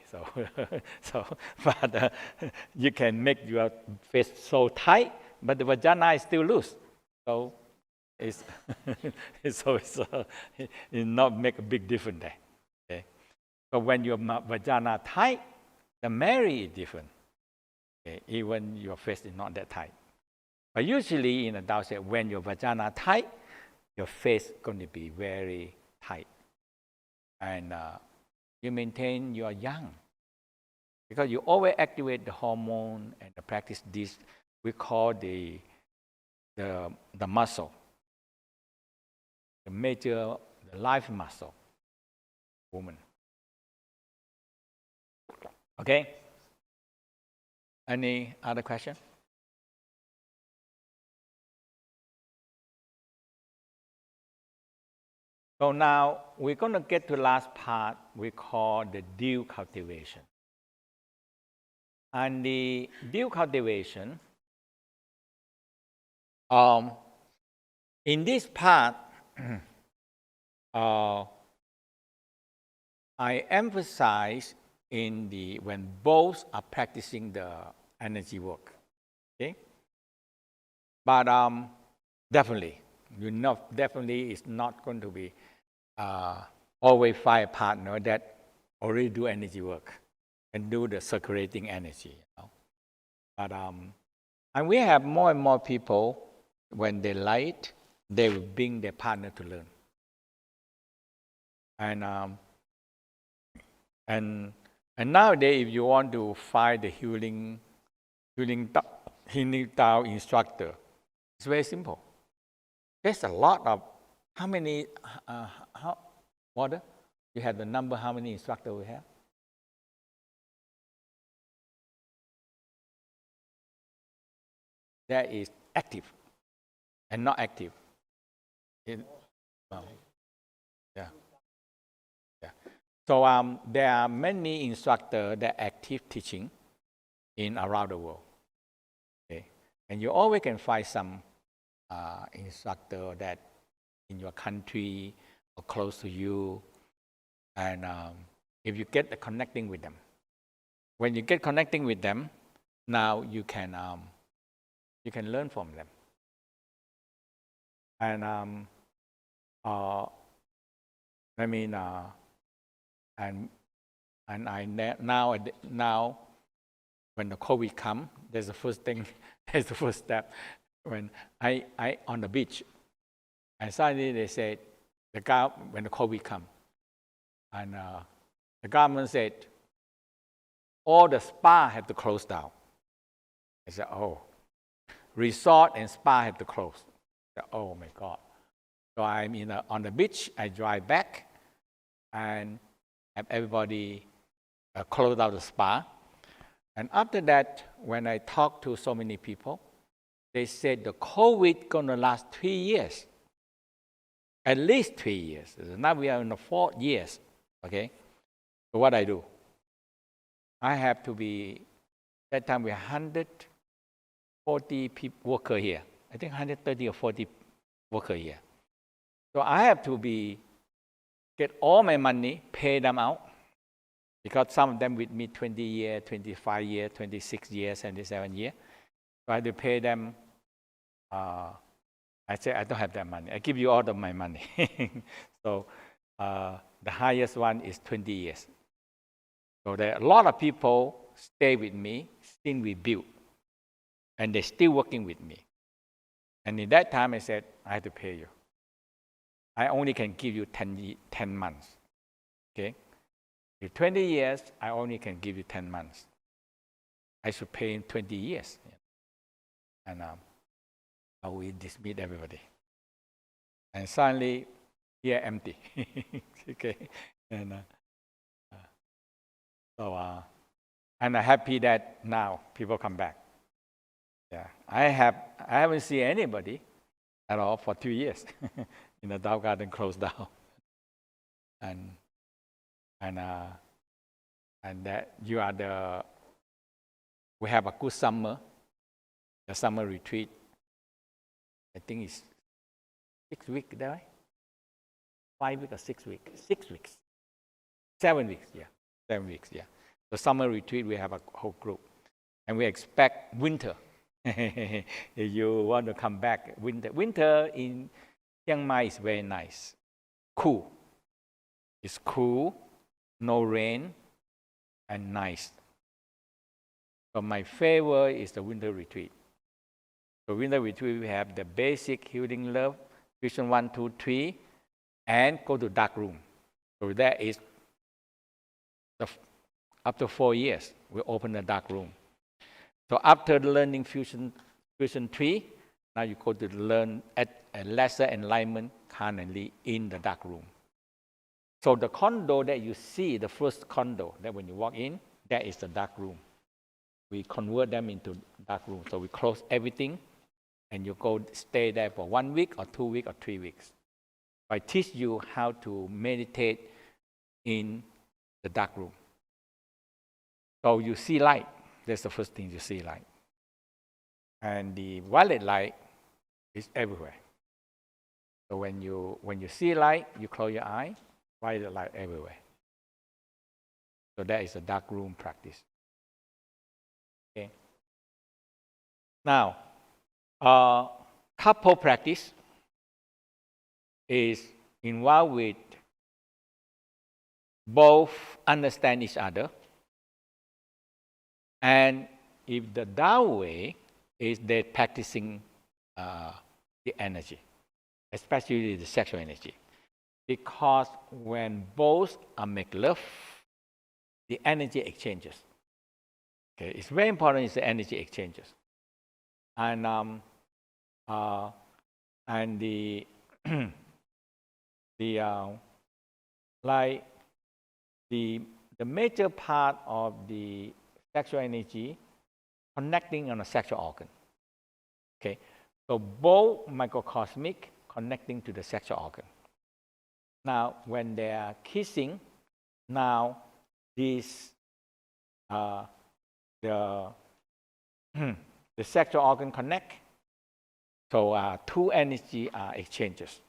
but you can make your face so tight, but the vagina is still loose. So it not make a big difference there. Okay. So when your vagina tight, the marry is different. Okay. Even your face is not that tight. But usually in adults, when your vagina tight, your face is going to be very tight. And you maintain your young. Because you always activate the hormone and practice this, we call the muscle, the life muscle, woman. Okay? Any other question? So now we're going to get to the last part we call the dew cultivation. And the dew cultivation, in this part, I emphasize when both are practicing the energy work. Okay? But definitely it's not going to be always find a partner that already do energy work and do the circulating energy. But and we have more and more people, when they light, they will bring their partner to learn. And nowadays, if you want to find the healing Tao instructor, it's very simple. There's a lot of how many water? You have the number how many instructors we have? That is active and not active. Yeah. So there are many instructors that are active teaching around the world. Okay, and you always can find some instructor that in your country or close to you, and if you get the connecting with them, when you get connecting with them, now you can learn from them. And I mean, and now when the COVID come, that's the first thing. That's the first step. When I on the beach, and suddenly they said when the COVID come, and the government said all the spa have to close down. I said, oh, resort and spa have to close. I said, oh my God. So I'm on the beach. I drive back and have everybody close out the spa. And after that, when I talked to so many people, they said the COVID gonna last 3 years, at least 3 years. Now we are in the 4 years. Okay, so what I do? I have to be. That time we had 140 worker here. I think 130 or 40 worker here. So I have to get all my money, pay them out, because some of them with me 20 years, 25 years, 26 years, 27 years. So I have to pay them. I say, I don't have that money. I give you all of my money. So the highest one is 20 years. So there are a lot of people stay with me since we built, and they're still working with me. And in that time, I said, I have to pay you. I only can give you 10 months. Okay? If 20 years, I only can give you 10 months. I should pay in 20 years. And we dismiss everybody. And suddenly, here empty. Okay? And and I'm happy that now people come back. Yeah, I haven't seen anybody at all for 2 years. In the Dow Garden closed down, and that you are we have a good summer. The summer retreat, I think it's 6 weeks, right? 5 weeks or 6 weeks? 6 weeks. 7 weeks, yeah. 7 weeks, yeah. The summer retreat, we have a whole group. And we expect winter. If you want to come back, winter in Chiang Mai is very nice. Cool. It's cool, no rain, and nice. So my favorite is the winter retreat. So winter retreat, we have the basic healing love, vision 1, 2, 3, and go to dark room. So that is after 4 years, we open the dark room. So after learning fusion 3, now you go to learn at a lesser enlightenment currently in the dark room. So the condo that you see, the first condo that when you walk in, that is the dark room. We convert them into dark room. So we close everything, and you go stay there for 1 week or 2 weeks or 3 weeks. I teach you how to meditate in the dark room. So you see light. That's the first thing you see light. And the violet light is everywhere. So when you see light, you close your eye, violet light everywhere. So that is a dark room practice. Okay. Now, couple practice is involved with both understand each other, and if the Tao way is they're practicing the energy, especially the sexual energy, because when both are make love, the energy exchanges. Okay, it's very important. Is the energy exchanges, and the the major part of the sexual energy connecting on a sexual organ. Okay, so both microcosmic connecting to the sexual organ. Now, when they are kissing, now this the sexual organ connect. So two energy are exchanges.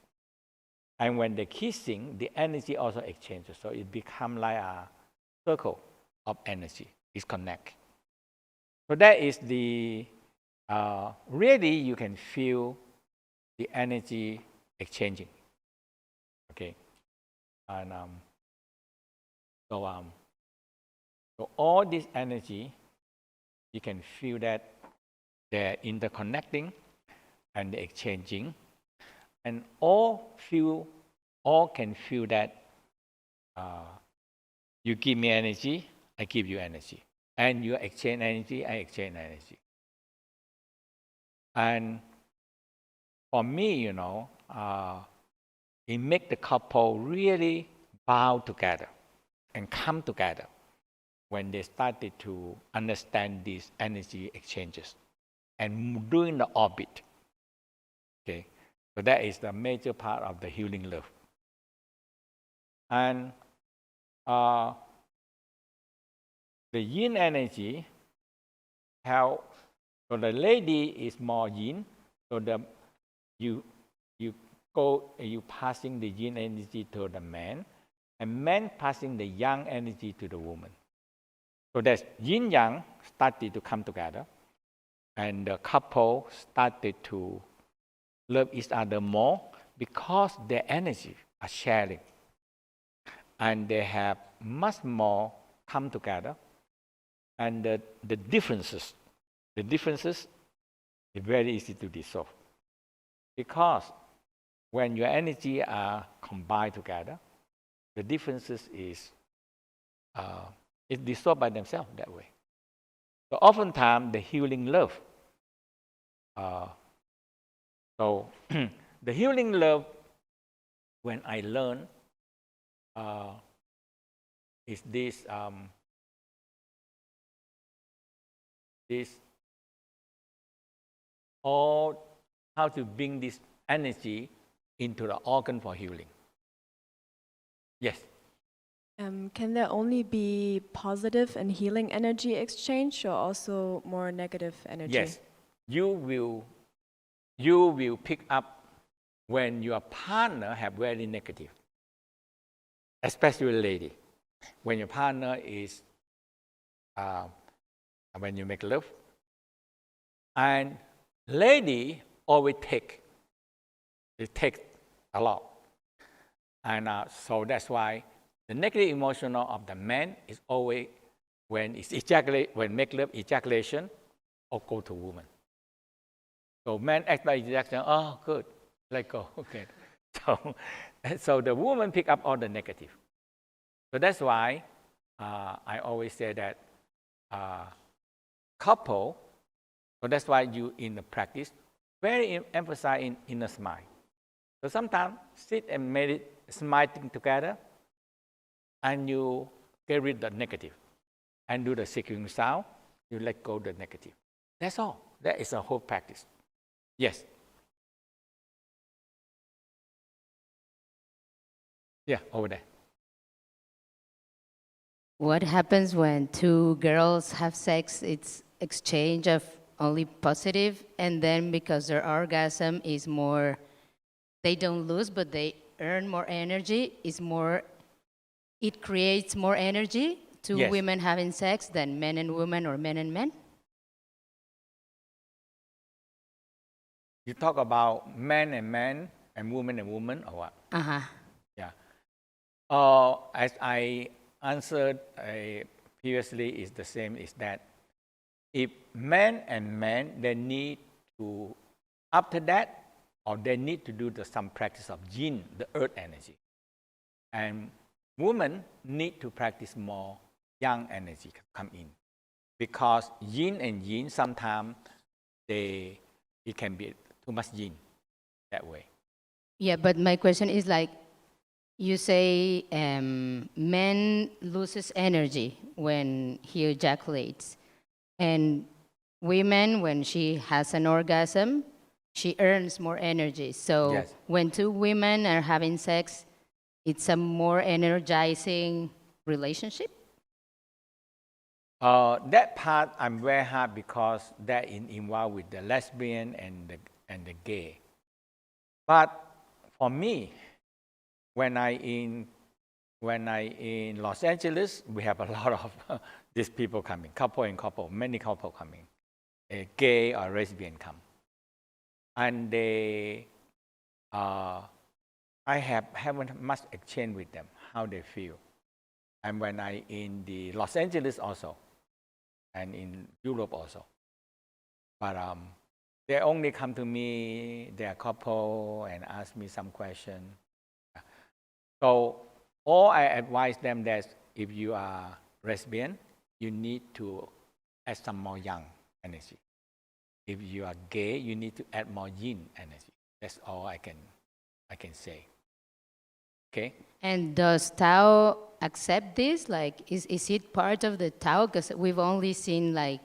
And when they're kissing, the energy also exchanges. So it becomes like a circle of energy. It's connect. So that is the, really you can feel the energy exchanging. Okay. And so all this energy, you can feel that they're interconnecting and they're exchanging, and all can feel that you give me energy, I give you energy, and you exchange energy, I exchange energy. And for me, it makes the couple really bow together and come together when they started to understand these energy exchanges and doing the orbit. Okay, so that is the major part of the healing love. And the yin energy help. So the lady is more yin. So you passing the yin energy to the man, and man passing the yang energy to the woman. So that's yin yang started to come together, and the couple started to love each other more because their energy are sharing, and they have much more come together, and the differences is very easy to dissolve, because when your energy are combined together, the differences is dissolved by themselves that way. So oftentimes the healing love. So the healing love, when I learn, is this all how to bring this energy into the organ for healing. Yes. Can there only be positive and healing energy exchange, or also more negative energy? Yes. You will pick up when your partner have very negative, especially lady. When your partner is when you make love, and lady always take a lot, and so that's why the negative emotional of the man is always when it's when make love, ejaculation, or go to woman. So man act like ejaculation, oh good, let go, okay. So the woman pick up all the negative. So that's why I always say that couple. So that's why you in the practice very emphasize in inner smile. So sometimes sit and meditate, smiling together, and you get rid of the negative, and do the seeking sound. You let go the negative. That's all. That is a whole practice. Yes. Yeah, over there. What happens when two girls have sex? It's exchange of only positive, and then because their orgasm is more, they don't lose, but they earn more energy, it creates more energy to Yes. women having sex than men and women or men and men? You talk about man and woman or what? Uh-huh. Yeah. As I answered previously, is the same. Is that if man and man, they need to, after that, or they need to do some practice of yin, the earth energy, and women need to practice more yang energy come in, because yin and yin sometimes it can be too much yin that way. Yeah, but my question is like, you say men loses energy when he ejaculates, and women, when she has an orgasm, she earns more energy. So Yes. when two women are having sex, it's a more energizing relationship? That part I'm very hard, because that involved with the lesbian and the gay. But for me, when I in Los Angeles, we have a lot of these people coming, couple and couple, many couple coming, a gay or lesbian come, and I haven't much exchange with them. how they feel. And when I in the Los Angeles also, and in Europe also. But they only come to me, they're a couple, and ask me some question. So all I advise them that if you are lesbian, you need to add some more yang energy. If you are gay, you need to add more yin energy. That's all I can say. Okay? And does Tao accept this? Like, is it part of the Tao? Because we've only seen like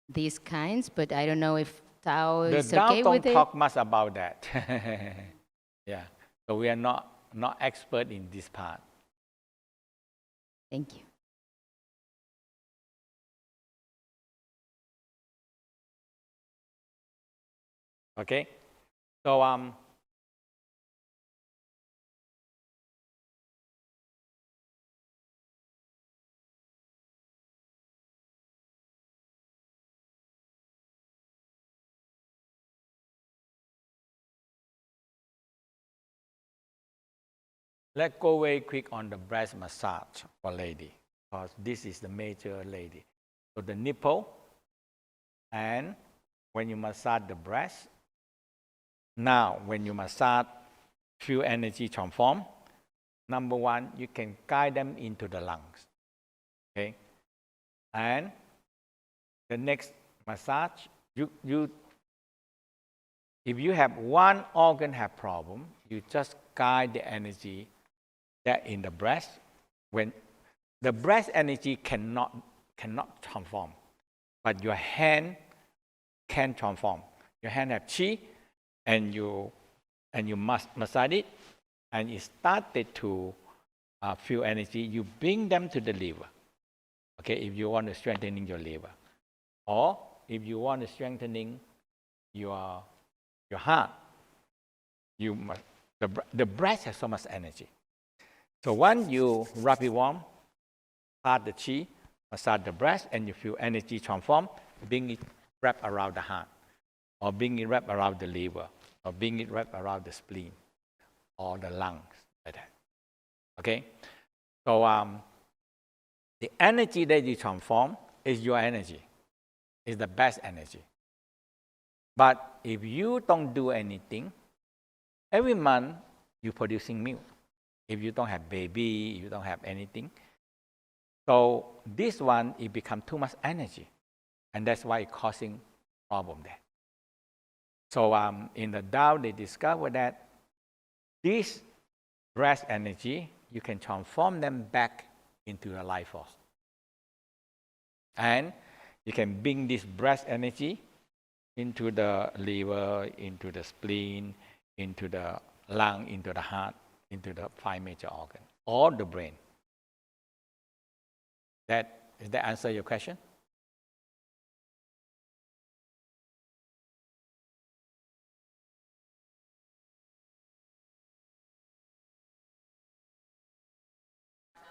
these kinds, but I don't know if Tao is okay Tao with don't it. talk much about that. Yeah. So we are not expert in this part. Thank you. Okay? So let's go very quick on the breast massage for lady, because this is the major lady. So the nipple, and when you massage the breast, now when you massage, feel energy transform. Number one, you can guide them into the lungs. Okay? And the next massage, if you have one organ have problem, you just guide the energy that in the breast. When the breast energy cannot transform, but your hand can transform. Your hand have chi, and you must massage it, and it started to feel energy. You bring them to the liver. Okay, if you want to strengthening your liver, or if you want to strengthening your heart, you must, the breast has so much energy. So once you rub it warm, start the chi, massage the breast, and you feel energy transform, bring it wrap around the heart, or bring it wrap around the liver, or bring it wrap around the spleen, or the lungs, like that. Okay? So the energy that you transform is your energy, is the best energy. But if you don't do anything, every month you're producing milk. If you don't have baby, you don't have anything. So this one, it becomes too much energy. And that's why it's causing problem there. So in the Tao, they discovered that this breast energy, you can transform them back into the life force. And you can bring this breast energy into the liver, into the spleen, into the lung, into the heart, into the 5 major organs, or the brain. Does that answer your question?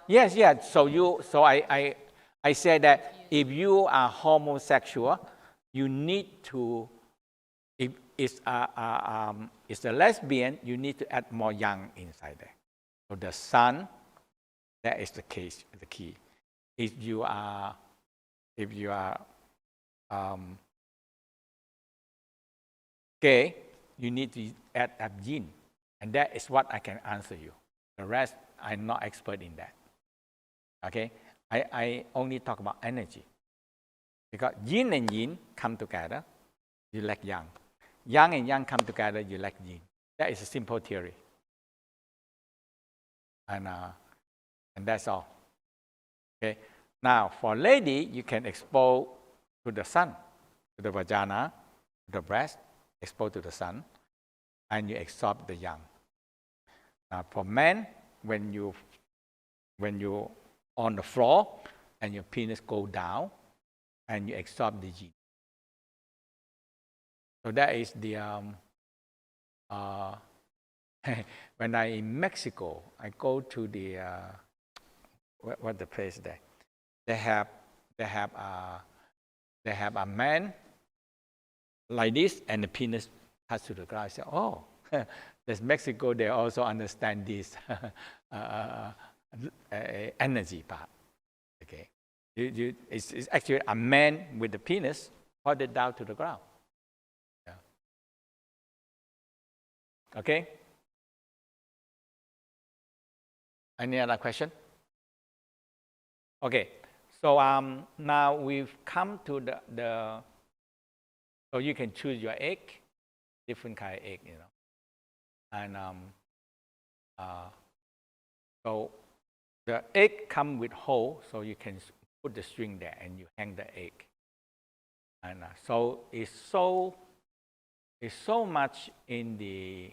Yes, yes. So I said that if you are homosexual, you need to, if it's a lesbian, you need to add more yang inside there. So the sun, that is the case, the key. If you are gay, you need to add yin, and that is what I can answer you. The rest, I'm not expert in that. Okay, I only talk about energy, because yin and yin come together, you lack yang. Yang and yang come together, you lack yin. That is a simple theory, and that's all. Okay. Now for lady, you can expose to the sun, to the vagina, the breast, expose to the sun, and you absorb the yang. Now for men, when you on the floor and your penis go down, and you absorb the yin. So that is the when I in Mexico, I go to the what the place there. They have a man like this, and the penis touch to the ground. I say, oh, there's Mexico. They also understand this energy part. Okay, it's actually a man with the penis pointed down to the ground. Yeah. Okay. Any other question? Okay. So now we've come to the so you can choose your egg, different kind of egg, you know, and so the egg come with hole, so you can put the string there and you hang the egg. And so it's so much in the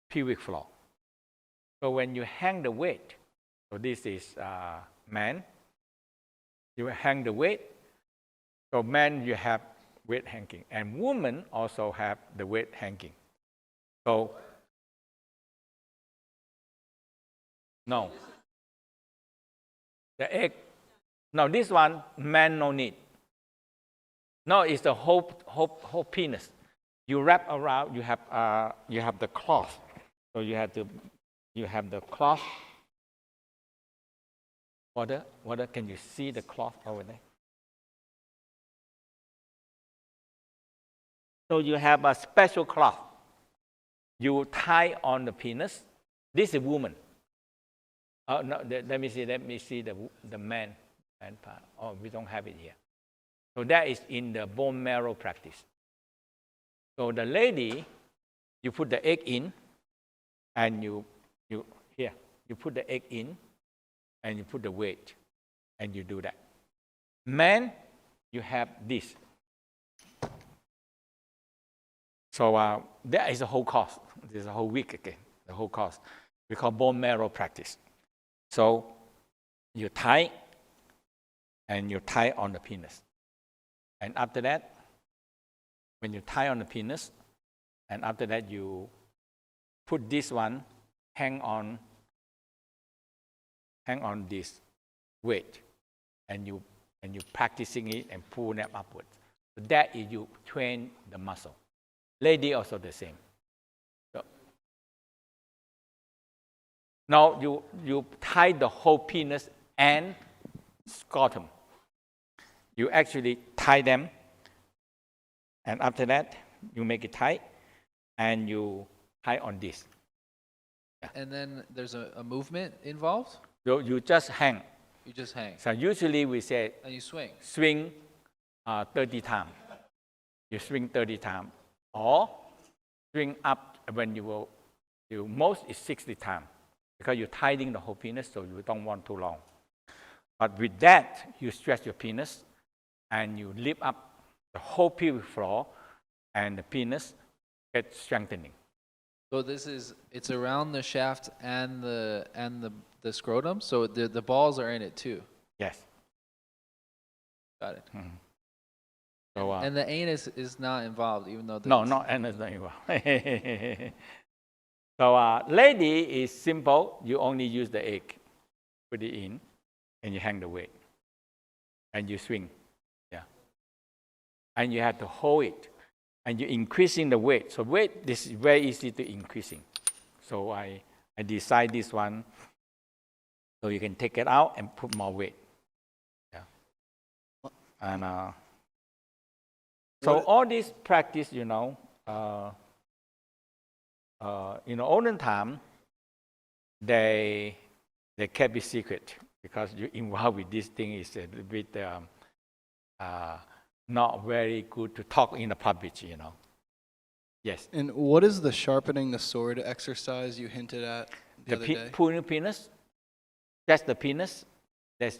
pelvic floor. So when you hang the weight, so this is man, you hang the weight. So man, you have weight hanging, and woman also have the weight hanging. So no. The egg, no, this one, man no need. No, it's the whole penis. You wrap around, you have the cloth. So you have the cloth. Water, can you see the cloth over there? So you have a special cloth. You tie on the penis. This is a woman. Oh, no, let me see the man part. Oh, we don't have it here. So that is in the bone marrow practice. So the lady, you put the egg in, and you put the egg in, and you put the weight, and you do that. Man, you have this. So that is the whole course. This is a whole week again, the whole course. We call bone marrow practice. So you tie, and you tie on the penis. And after that, when you tie on the penis, and after that you put this one, hang on this weight, and you practicing it and pull them upwards. So that is you train the muscle. Lady also the same. So, now you tie the whole penis and scrotum. You actually tie them, and after that you make it tight, and you tie on this. Yeah. And then there's a movement involved? So you just hang. You just hang. So usually we say And you swing. swing 30 times. You swing 30 times. Or swing up when you most is 60 times. Because you're tightening the whole penis, so you don't want too long. But with that, you stretch your penis, and you lift up the whole pelvic floor, and the penis gets strengthening. So it's around the shaft and the scrotum, so the balls are in it too. Yes. Got it. Mm-hmm. So, and the anus is not involved, even though no, not anus not involved. So lady is simple. You only use the egg, put it in, and you hang the weight, and you swing. Yeah. And you have to hold it, and you're increasing the weight. So weight, this is very easy to increasing. So I decide this one, so you can take it out and put more weight. Yeah. And so all this practice, in olden time, they kept it secret because you involved with this thing is a little bit not very good to talk in the public, Yes. And what is the sharpening the sword exercise you hinted at the other day? Pulling penis, that's the penis, that's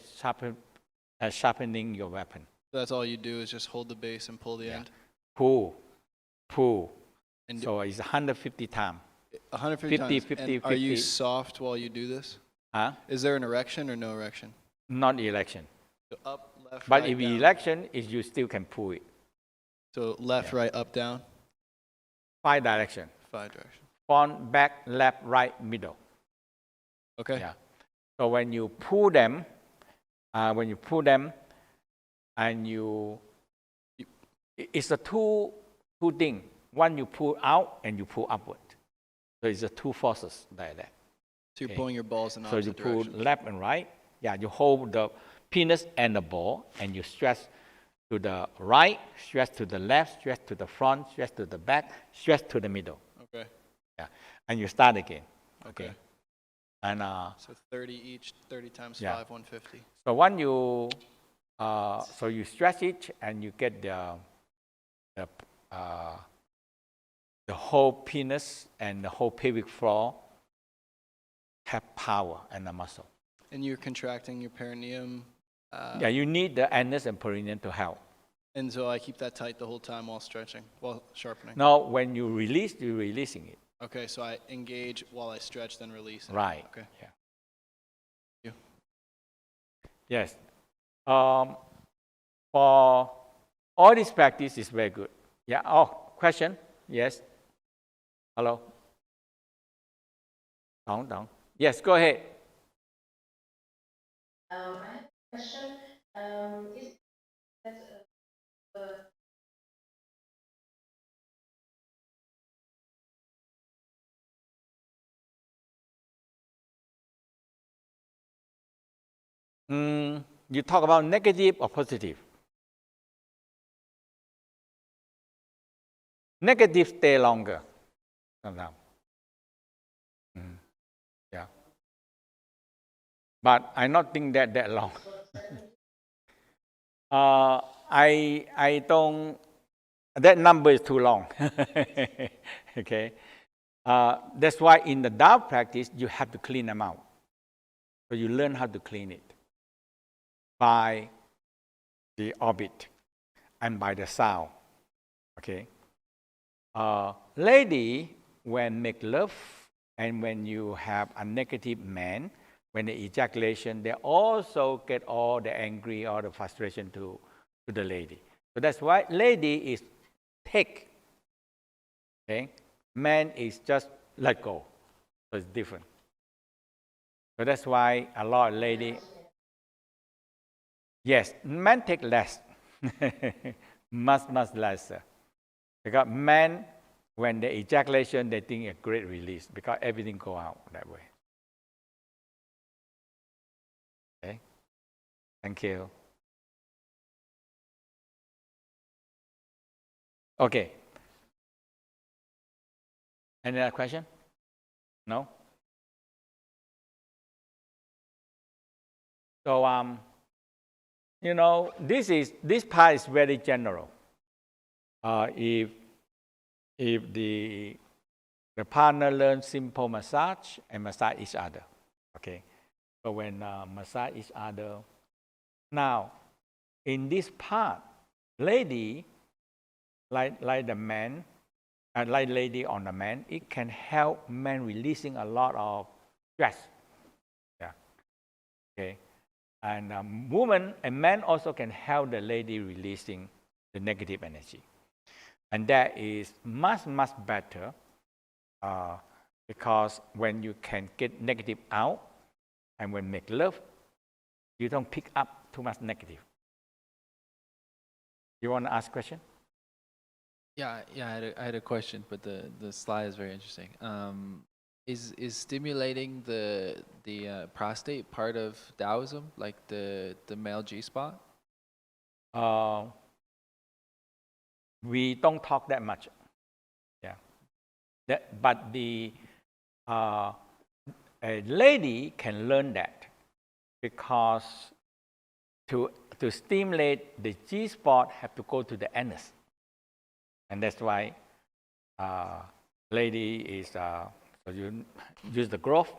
sharpening your weapon. That's all you do is just hold the base and pull the end? Pull. And So it's 150 times. 150 times. 50, and are you soft while you do this? Huh? Is there an erection or no erection? Not election. So up, left, But right, if down. election, is you still can pull it. So left, right, up, down? 5 direction. 5 directions. Front, back, left, right, middle. Okay. Yeah. So when you pull them, and it's a two thing. One you pull out and you pull upward. So it's the two forces like that. So you're Okay. pulling your balls in So you opposite pull directions. left and right. Yeah, you hold the penis and the ball, and you stretch to the right, stretch to the left, stretch to the front, stretch to the back, stretch to the middle. Okay. Yeah, and you start again. Okay. Okay. And So 30 each, 30 times Yeah. 5, 150. so when you so you stretch it, and you get the uh, the whole penis and the whole pelvic floor have power and the muscle. And you're contracting your perineum. Yeah, you need the anus and perineum to help. And so I keep that tight the whole time while stretching, while sharpening. Now, when you release, you're releasing it. Okay, so I engage while I stretch, then release. Right. Okay. Yeah. You. Yes. For all this practice is very good. Yeah. Oh, question? Yes. Hello. Down. Yes. Go ahead. I have a question. Is that You talk about negative or positive? Negative stay longer. Sometimes. Yeah. But I not think that long. I don't. That number is too long. Okay. That's why in the Tao practice you have to clean them out. So you learn how to clean it by the orbit and by the sound. Okay. Lady, when make love and when you have a negative man, when the ejaculation, they also get all the angry or the frustration to the lady. So that's why lady is take. Okay? Man is just let go. So it's different. So that's why a lot of lady. Yes, men take less. much less. Because men, when the ejaculation, they think a great release because everything go out that way. Okay. Thank you. Okay. Any other question? No? So this part is very general. If the partner learns simple massage and massage each other, okay. So when massage each other, now in this part, lady, like the man, like lady on the man, it can help man releasing a lot of stress. Yeah. Okay. And woman and man also can help the lady releasing the negative energy. And that is much better because when you can get negative out and when make love, you don't pick up too much negative. You want to ask a question? Yeah, I had a question, but the slide is very interesting. Is stimulating the prostate part of Taoism, like the male G spot? We don't talk that much. Yeah. But a lady can learn that because to stimulate the G spot have to go to the anus. And that's why lady is, so you use the growth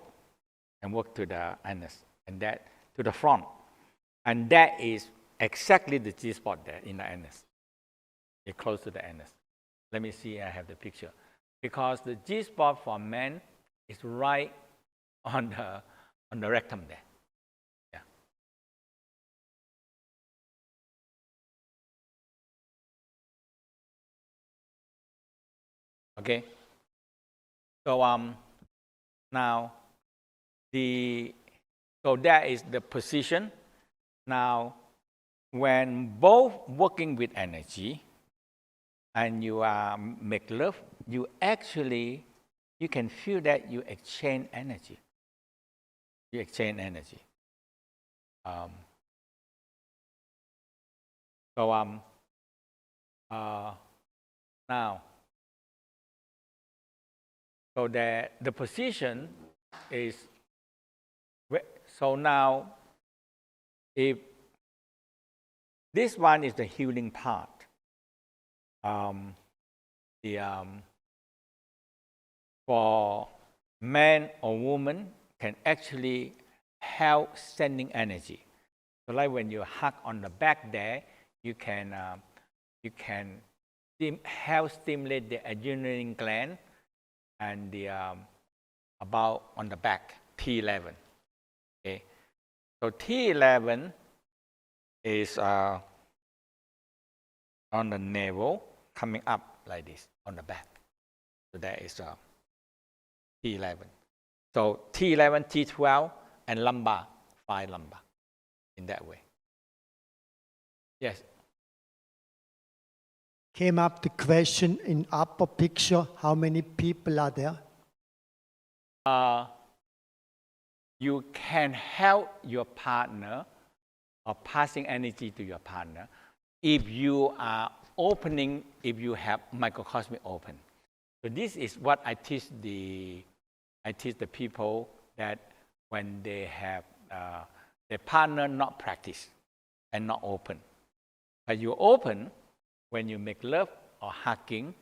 and work to the anus and that to the front. And that is exactly the G spot there in the anus. It's close to the anus. Let me see, I have the picture. Because the G spot for men is right on the rectum there. Yeah. Okay. So now so that is the position. Now when both working with energy and you make love, you can feel that you exchange energy. You exchange energy. Now, so the position is, so now, if this one is the healing part, for man or woman can actually help sending energy. So like when you hug on the back there, you can help stimulate the adrenaline gland and the about on the back, T11. Okay, so T11 is on the navel coming up like this on the back. So that is T11. So T11, T12, and lumbar, 5 lumbar, in that way. Yes. Came up the question in upper picture, how many people are there? You can help your partner or passing energy to your partner if you are opening, if you have microcosmic open. So this is what I teach the people, that when they have their partner not practice and not open. But you open when you make love or hugging.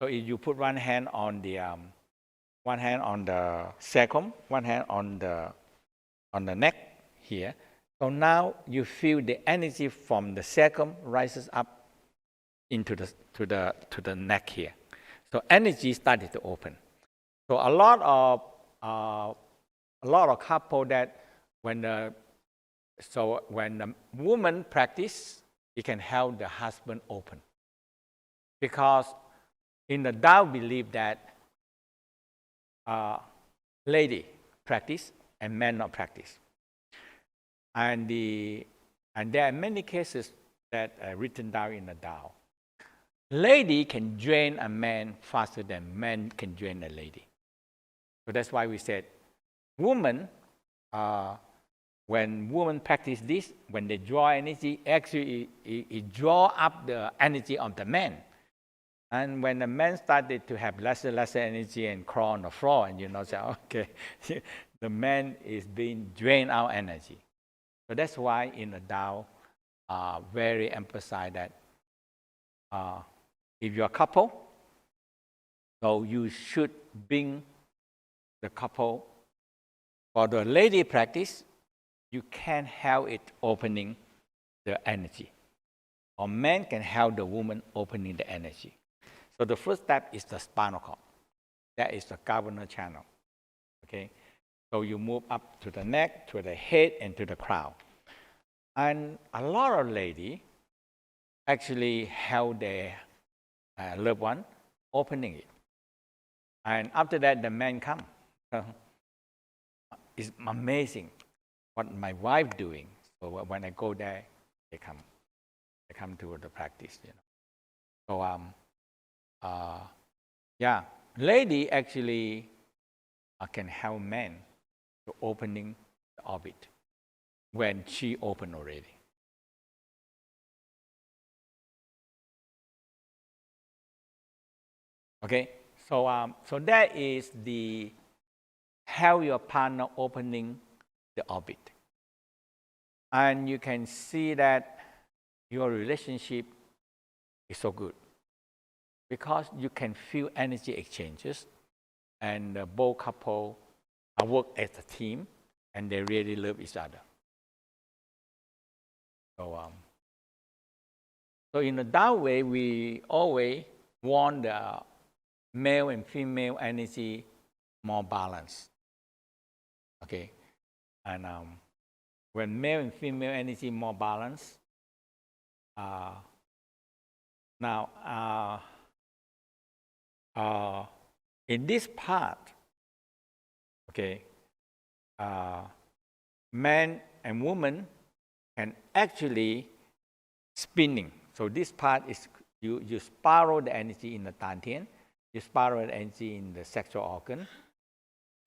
So if you put one hand on the sacrum, one hand on the neck here. So now you feel the energy from the sacrum rises up into the neck here. So energy started to open. So a lot of couple that when the woman practice, it can help the husband open. Because in the Tao believe that lady practice and man not practice. And there are many cases that are written down in the Tao. Lady can drain a man faster than man can drain a lady. So that's why we said, woman, when women practice this, when they draw energy, actually it draw up the energy of the man. And when the man started to have lesser energy and crawl on the floor, and say, okay, the man is being drained out energy. So that's why in the Tao, very emphasize that if you're a couple, so you should bring the couple. For the lady practice, you can help it opening the energy. Or man can help the woman opening the energy. So the first step is the spinal cord. That is the governor channel. Okay? So you move up to the neck, to the head, and to the crown. And a lot of ladies actually help their loved one opening it. And after that, the man comes. It's amazing what my wife doing. So when I go there, they come to the practice. So lady actually can help men to opening the orbit when she open already. Okay, so that is the help your partner opening the orbit, and you can see that your relationship is so good because you can feel energy exchanges, and both couple work as a team, and they really love each other. So in the Tao way, we always want the male and female energy more balanced. Okay, and when male and female energy more balanced, now in this part, okay, man and woman can actually spinning. So this part is you spiral the energy in the dantian, you spiral the energy in the sexual organ.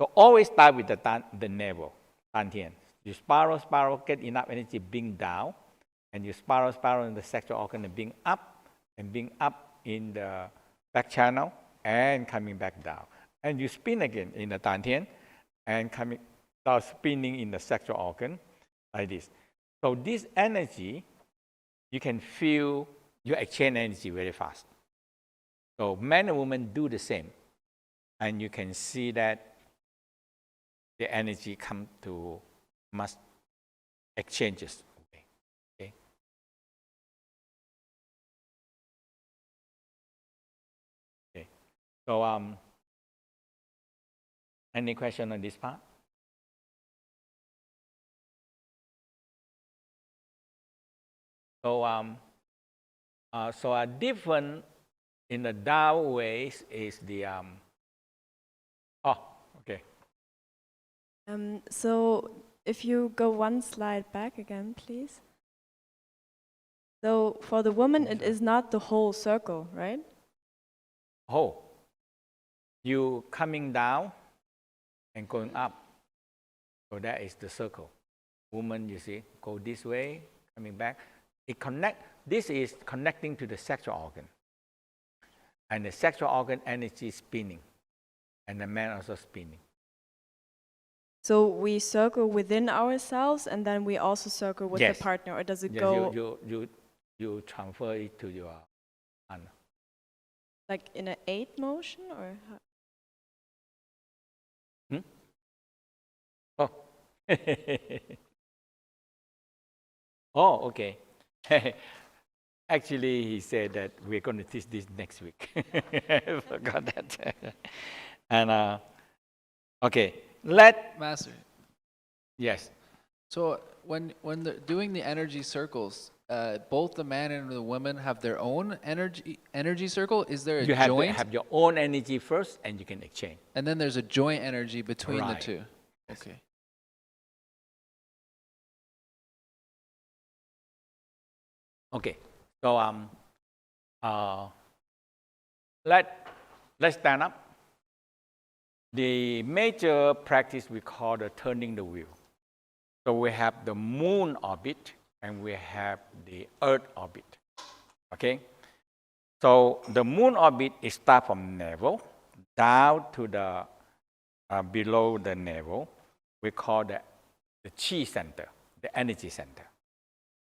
So always start with the navel. dantian. You spiral, get enough energy being down, and you spiral in the sexual organ and being up in the back channel and coming back down. And you spin again in the dantian and start spinning in the sexual organ like this. So this energy, you can feel you exchange energy very fast. So men and women do the same. And you can see that the energy come to mass exchanges. Okay. Okay. So any question on this part? So so a different in the down ways is the okay. So if you go one slide back again, please. So for the woman, it is not the whole circle, right? Oh, you coming down and going up. So that is the circle. Woman, you see, go this way, coming back. This is connecting to the sexual organ. And the sexual organ energy is spinning. And the man also spinning. So we circle within ourselves and then we also circle with Yes. the partner, or does it Yes, go you transfer it to your partner. like in an 8 motion, or how? Oh. Oh, okay. Actually, he said that we're going to teach this next week. I forgot that. And okay, Master. Yes. So when they're doing the energy circles, both the man and the woman have their own energy circle. Is there a You have joint? to have your own energy first, and you can exchange. And then there's a joint energy between the Right. two. Okay. Okay. So let's stand up. The major practice we call the turning the wheel. So we have the moon orbit and we have the earth orbit. Okay? So the moon orbit is start from navel down to the below the navel. We call the chi center, the energy center.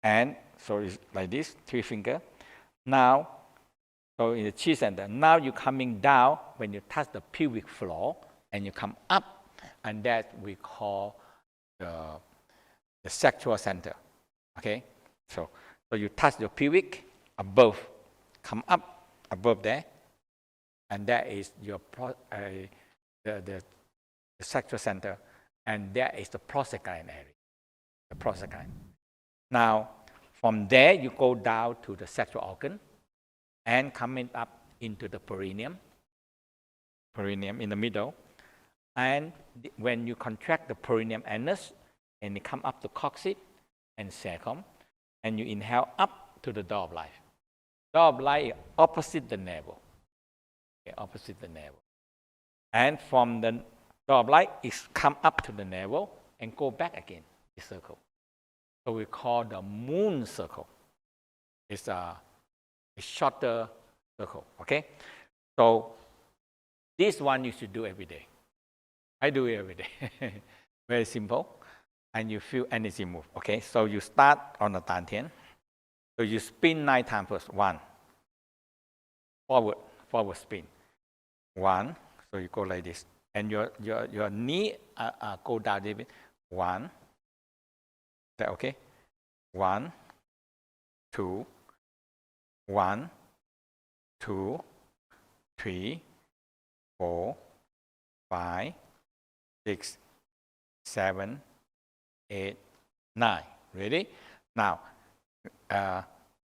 And so it's like this, 3 finger. Now, so in the chi center, now you're coming down when you touch the pelvic floor and you come up, and that we call the sexual center. Okay? So you touch your pelvic above, come up above there, and that is your the sexual center, and that is the prostate gland area, the prostate gland. Now, from there, you go down to the sexual organ and coming up into the perineum in the middle. And when you contract the perineum anus, and you come up to coccyx and cecum, and you inhale up to the door of life. Door of life is opposite the navel. Okay, opposite the navel. And from the door of life, it come up to the navel and go back again, the circle. So we call the moon circle. It's a shorter circle, okay? So this one you should do every day. I do it every day. Very simple. And you feel energy move, okay? So you start on the dantian. So you spin 9 times first. 1. Forward spin. 1. So you go like this. And your knee go down a little bit. 1. Is that okay? 1, 2, 1, 2, 3, 4, 5, 6, 7, 8, 9. Ready? Now,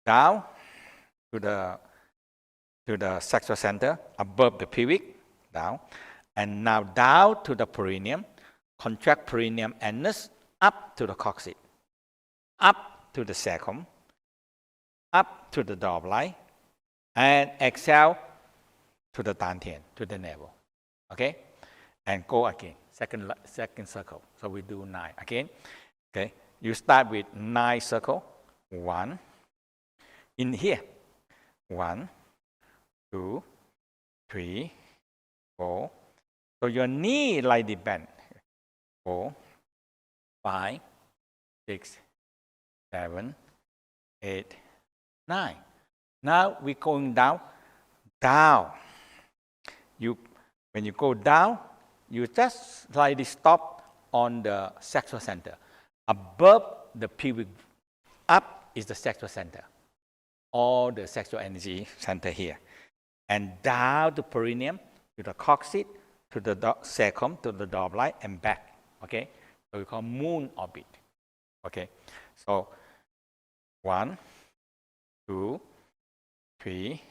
down to the sexual center, above the pelvic, down. And now down to the perineum, contract perineum anus, up to the coccyx, up to the cecum, up to the door of life, and exhale to the dantian, to the navel. Okay? And go again. second circle. So we do 9 again. Okay, you start with 9 circle. 1 in here. 1, 2, 3, 4. So your knee lightly bend. 4, 5, 6, 7, 8, 9. Now we're going down. Down. When you go down, you just slightly stop on the sexual center. Above the pelvic, up is the sexual center. All the sexual energy center here. And down to perineum, to the coccyx, to the sacrum, to the dorsal, and back. Okay? So we call moon orbit. Okay? So 1, 2, 3,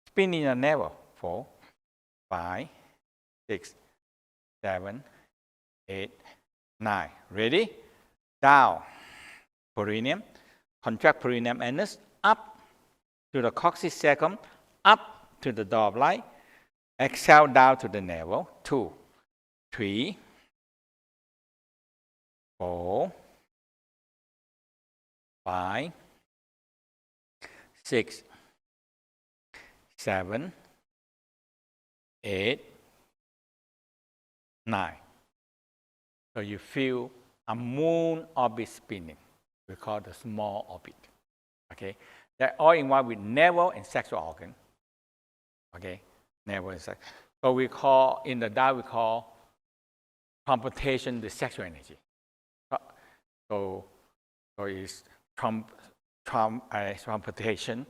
spinning the navel. 4, 5, 6, 7, 8, 9. Ready? Down. Perineum. Contract perineum anus. Up to the coccyx sacrum. Up to the dorsal. Exhale down to the navel. 2, 3, 4, 5, 6, 7, 8, 9. So you feel a moon orbit spinning. We call the small orbit. Okay, they're all involved with navel and sexual organ. Okay, navel and sex. So we call in the Tao we call computation the sexual energy. So it's computation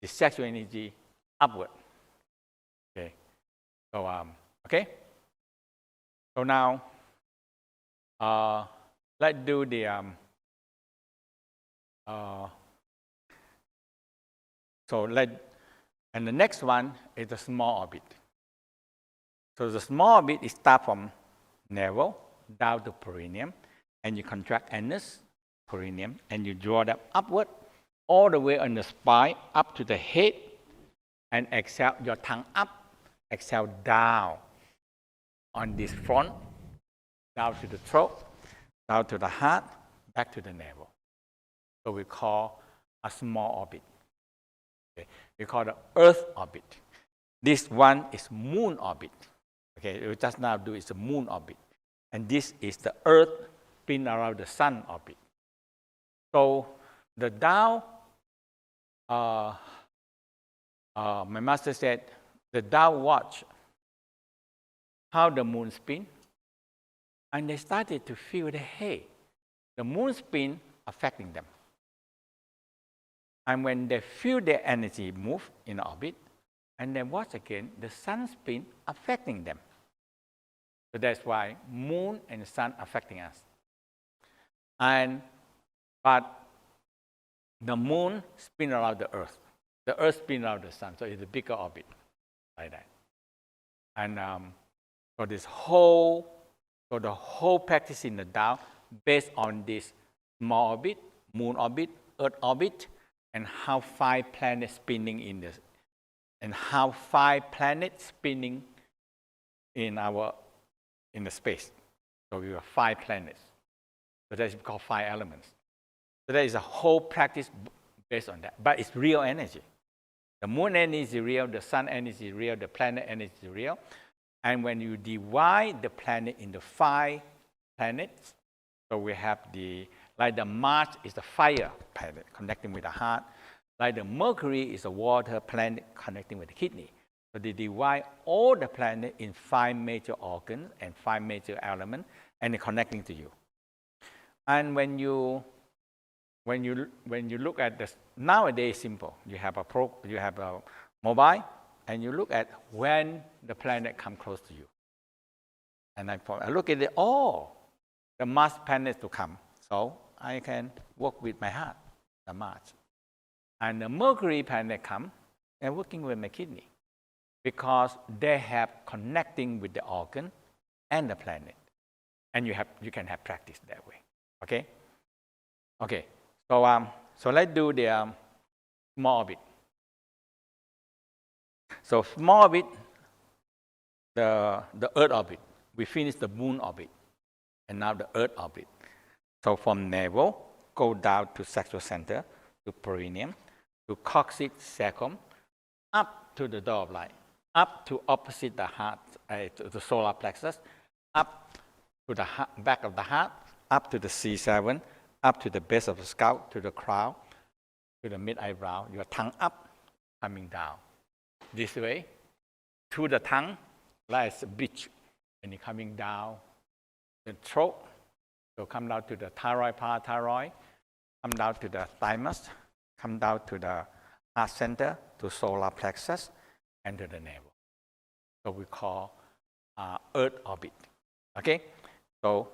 the sexual energy upward. Okay. So okay. So now let's do the and the next one is the small orbit. So the small orbit is start from navel down to perineum, and you contract anus, perineum, and you draw that upward all the way on the spine up to the head, and exhale your tongue up, exhale down on this front, down to the throat, down to the heart, back to the navel. So we call a small orbit. Okay. We call the Earth orbit. This one is moon orbit. Okay, we just now do is the moon orbit. And this is the Earth spin around the sun orbit. So the Tao, my master said, the Tao watch how the moon spin, and they started to feel that, hey, the moon spin affecting them. And when they feel their energy move in orbit, and then watch again, the sun spin affecting them. So that's why moon and sun affecting us. But the moon spin around the earth. The earth spin around the sun, so it's a bigger orbit, like that. And so the whole practice in the Tao based on this small orbit, moon orbit, earth orbit, and how 5 planets spinning in this, and how 5 planets spinning in the space. So we have 5 planets. So that's called 5 elements. So there is a whole practice based on that. But it's real energy. The moon energy is real, the sun energy is real, the planet energy is real. And when you divide the planet into 5 planets, so we have like the Mars is the fire planet connecting with the heart. Like the Mercury is a water planet connecting with the kidney. So they divide all the planet in 5 major organs and 5 major elements, and they're connecting to you. And when you look at this, nowadays simple. You have a mobile, and you look at when the planet come close to you. And I look at the Mars planets to come. So I can work with my heart, the Mars. And the Mercury planet come and working with my kidney, because they have connecting with the organ and the planet. And you can have practice that way. Okay? Okay. So let's do the small orbit. So small orbit, the Earth orbit, we finished the moon orbit, and now the earth orbit. So from navel, go down to sexual center, to perineum, to coccyx, sacrum, up to the door of light, up to opposite the heart, to the solar plexus, up to the back of the heart, up to the C7, up to the base of the skull, to the crown, to the mid eyebrow, your tongue up, coming down. This way, through the tongue, like a bridge, and you're coming down the throat, so come down to the thyroid, parathyroid, come down to the thymus, come down to the heart center, to solar plexus, and to the navel. So we call earth orbit. Okay? So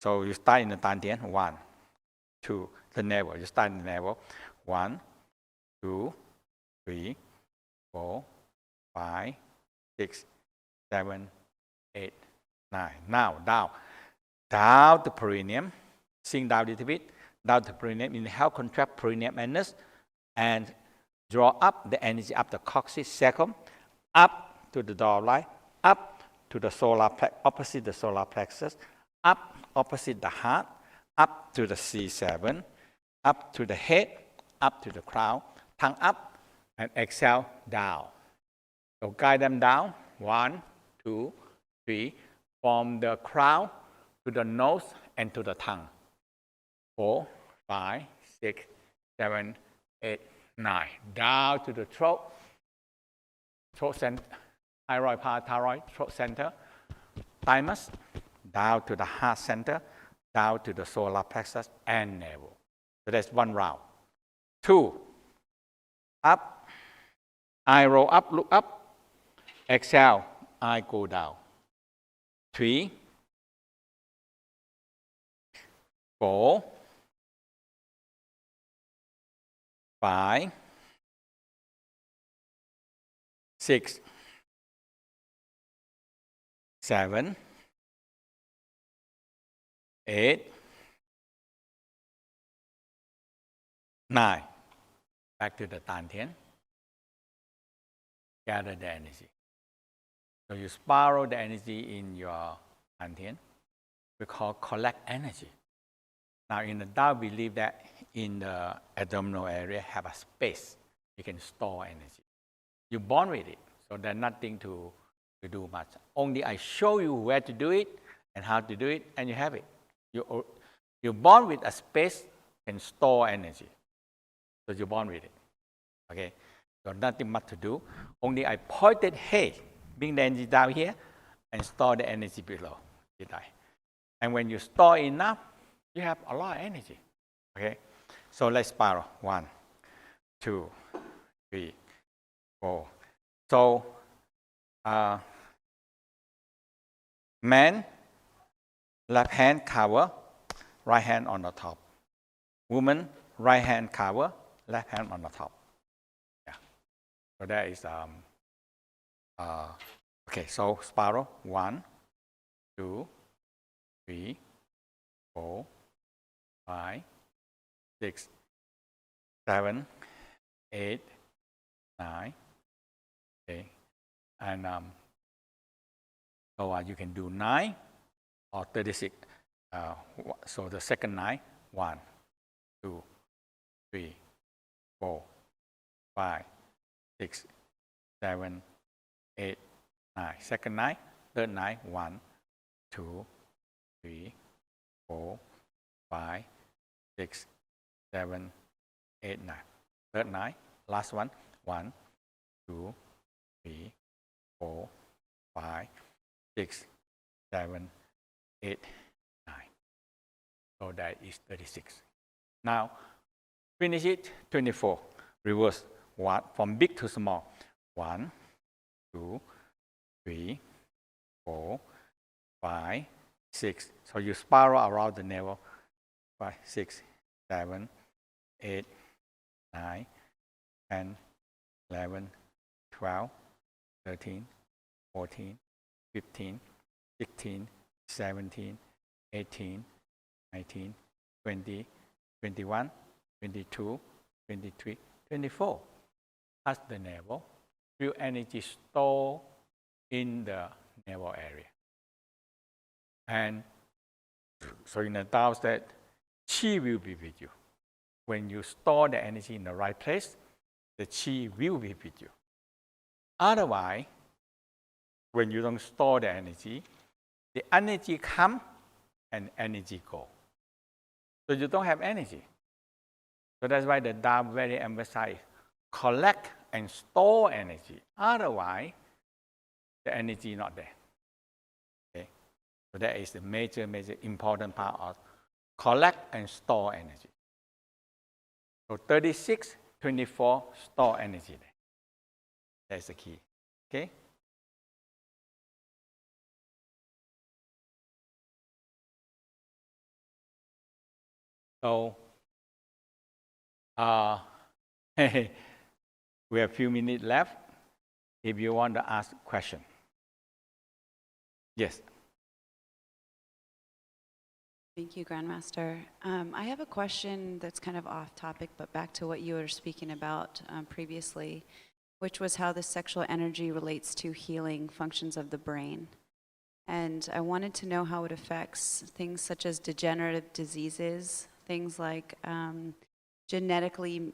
so you start in the dantian, 1, 2, the navel. You start in the navel, 1, 2, 3, 4, 5, 6, 7, 8, 9. Now, down the perineum, sink down a little bit, down the perineum, inhale, contract perineum annus, and draw up the energy up the coccyx, sacrum, up to the door of light, up to the opposite the solar plexus, up opposite the heart, up to the C7, up to the head, up to the crown, tongue up, and exhale down. So guide them down, 1, 2, 3, from the crown to the nose and to the tongue. 4, 5, 6, 7, 8, 9. Down to the throat center, thyroid, parathyroid, throat center, thymus, down to the heart center, down to the solar plexus and navel. So that's 1 round. 2, up, eye roll up, look up, exhale, eye go down. 3, 4, 5, 6, 7, 8, 9. Back to the dantian. Gather the energy. So you spiral the energy in your dantian. We call collect energy. Now in the Tao, we believe that in the abdominal area have a space you can store energy. You're born with it, so there's nothing to do much. Only I show you where to do it and how to do it, and you have it. You're born with a space can store energy. So you're born with it. Okay? So nothing much to do. Only I pointed, hey, bring the energy down here and store the energy below. And when you store enough, you have a lot of energy. Okay? So let's spiral. 1, 2, 3, 4. So man, left hand cover, right hand on the top. Woman, right hand cover, left hand on the top. Yeah. So that is okay. So spiral. 1, 2, 3, 4, 5, 6, 7, 8, 9. Okay, and so you can do 9 or 36. So the second 9, 1, 2, 3, 4, 5, 6, 7, 8, 9. Second 9, third 9, 1, 2, 3, 4, 5, 6, 7, 8, 9. Third 9, last one, 1, 2, 3, 4, 5, 6, 7, 8, 9. So that is 36. Now, finish it, 24. Reverse, 1, from big to small. 1, 2, 3, 4, 5, 6. So you spiral around the navel. 5, 6, 7, 8, 9, 10, 11, 12, 13, 14, 15, 16, 17, 18, 19, 20, 21, 22, 23, 24. Touch the navel. Feel energy store in the navel area. And so in the Tao said, Qi will be with you. When you store the energy in the right place, the Qi will be with you. Otherwise, when you don't store the energy come and energy go. So you don't have energy. So that's why the Tao very emphasize collect and store energy. Otherwise, the energy is not there. Okay? So that is the major important part of collect and store energy. So 36, 24, store energy there. That's the key. Okay? So, we have a few minutes left. If you want to ask a question. Yes. Thank you, Grandmaster. I have a question that's kind of off topic, but back to what you were speaking about previously, which was how the sexual energy relates to healing functions of the brain. And I wanted to know how it affects things such as degenerative diseases, things like genetically,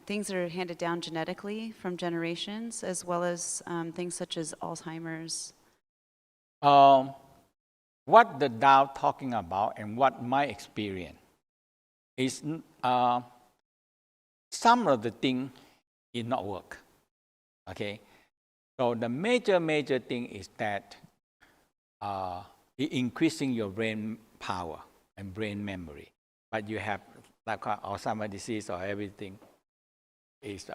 things that are handed down genetically from generations, as well as things such as Alzheimer's. What the Tao talking about and what my experience is, some of the thing is not work. Okay, so the major thing is that increasing your brain power and brain memory, but you have like Alzheimer's disease or everything. Is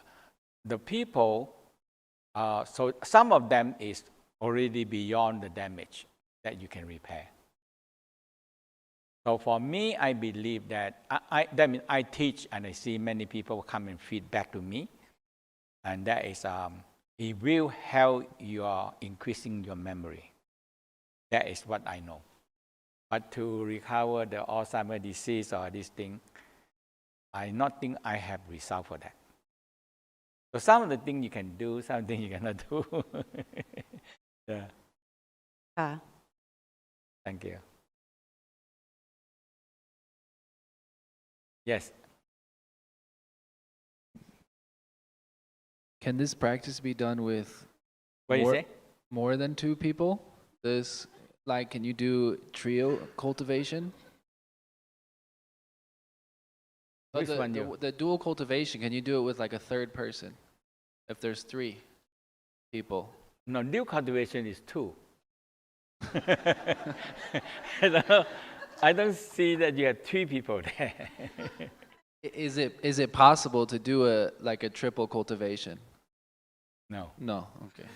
the people? So some of them is already beyond the damage that you can repair. So for me, I believe that that means I teach and I see many people come and feed back to me, and that is it will help your increasing your memory. That is what I know. But to recover the Alzheimer's disease or this thing, I not think I have result for that. So some of the things you can do, some things you cannot do. Yeah. Thank you. Yes. Can this practice be done with What do you say? more than 2 people? This, like, can you do trio cultivation? Which one you? The dual cultivation, can you do it with like a third person? If there's 3 people. No, dual cultivation is 2. I don't see that you have 3 people there. Is it possible to do a triple cultivation? No. No. Okay.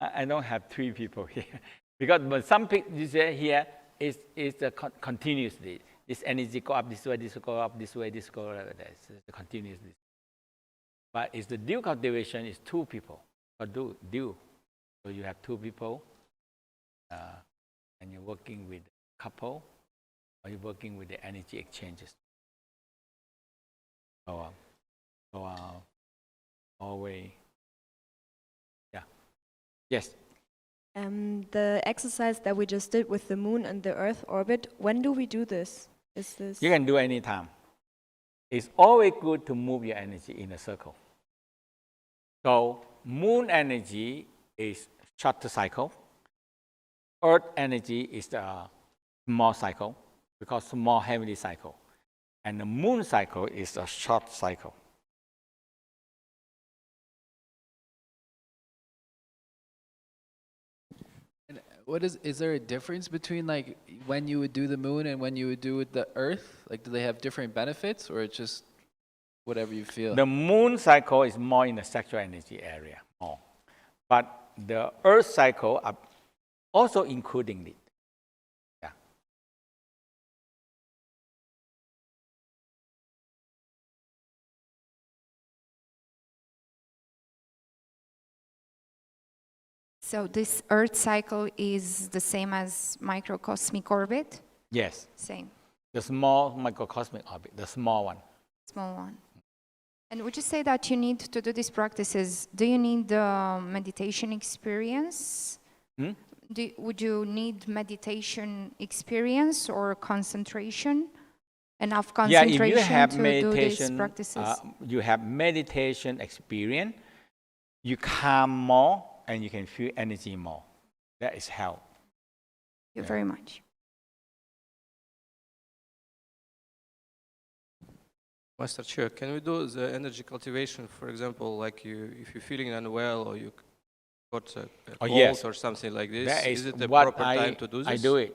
I don't have 3 people here because some people you say here is continuously. This energy go up this way, this go up this way, this go like that. It's continuously. But it's the dual cultivation is 2 people. Or dual. So you have 2 people, and you're working with a couple, or you're working with the energy exchanges. So always, yeah. Yes. The exercise that we just did with the moon and the Earth orbit, when do we do this? Is this? You can do any time. It's always good to move your energy in a circle. So moon energy is shorter cycle. Earth energy is the small cycle, because small heavenly cycle. And the moon cycle is a short cycle. And is there a difference between like when you would do the moon and when you would do the Earth? Like, do they have different benefits, or it's just whatever you feel? The moon cycle is more in the sexual energy area, more. But the Earth cycle are also including it. Yeah. So this Earth cycle is the same as microcosmic orbit? Yes. Same. The small microcosmic orbit, the small one. Small one. And would you say that you need to do these practices? Do you need meditation experience? Hmm? Would you need meditation experience or concentration? Enough Yeah, if concentration you have to do these meditation, practices? you have meditation experience, you calm more and you can feel energy more. That is help. Thank you very much. Master Chair, can we do the energy cultivation, for example, like if you're feeling unwell or you got a cold yes. or something like this? That Is it the what proper time to do this? I do it.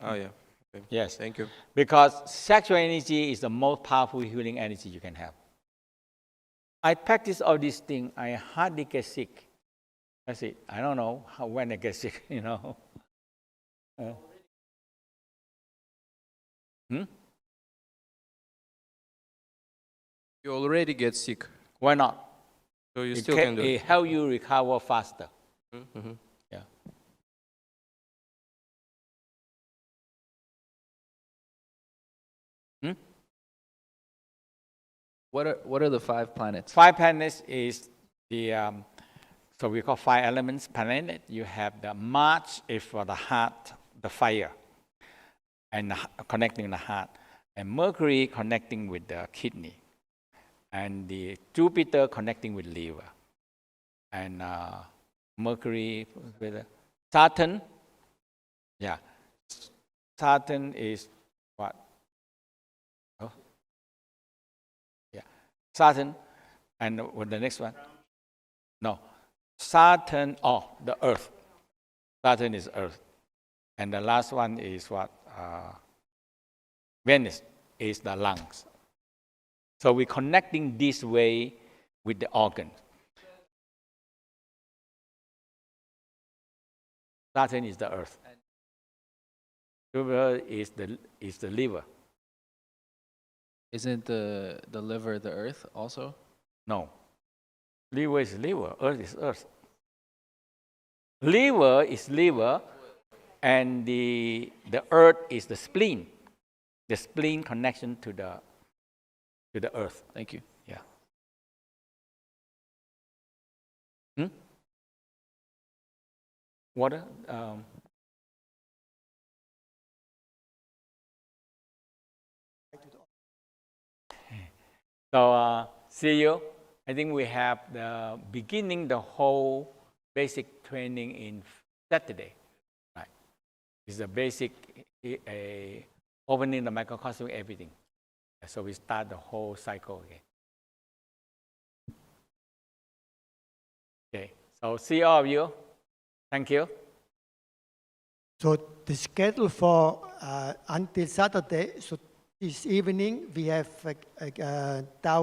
Oh, yeah. Okay. Yes. Thank you. Because sexual energy is the most powerful healing energy you can have. I practice all these things. I hardly get sick. That's it. I don't know when I get sick, you know. You already get sick, Why not? so you still can do It it. helps you recover faster. Mm-hmm. Yeah. What are the 5 planets? 5 planets is the, so we call 5 elements planet. You have the Mars is for the heart, the fire, and connecting the heart. And Mercury connecting with the kidney. And the Jupiter connecting with liver. And Mercury with Saturn. Yeah. Saturn is what? Oh. Yeah. Saturn. And what the next one? No. Saturn, the Earth. Saturn is Earth. And the last one is what? Venus is the lungs. So we're connecting this way with the organ. Saturn is the Earth. Jupiter is the liver. Isn't the liver the earth also? No. Liver is liver. Earth is Earth. Liver is liver, and the Earth is the spleen. The spleen connection to the Earth. Thank you. Yeah. Water. So see you. I think we have the beginning the whole basic training in Saturday. Right. It's a basic opening the microcosm, everything. So we start the whole cycle again. Okay. So see all of you. Thank you. So the schedule for until Saturday, so this evening we have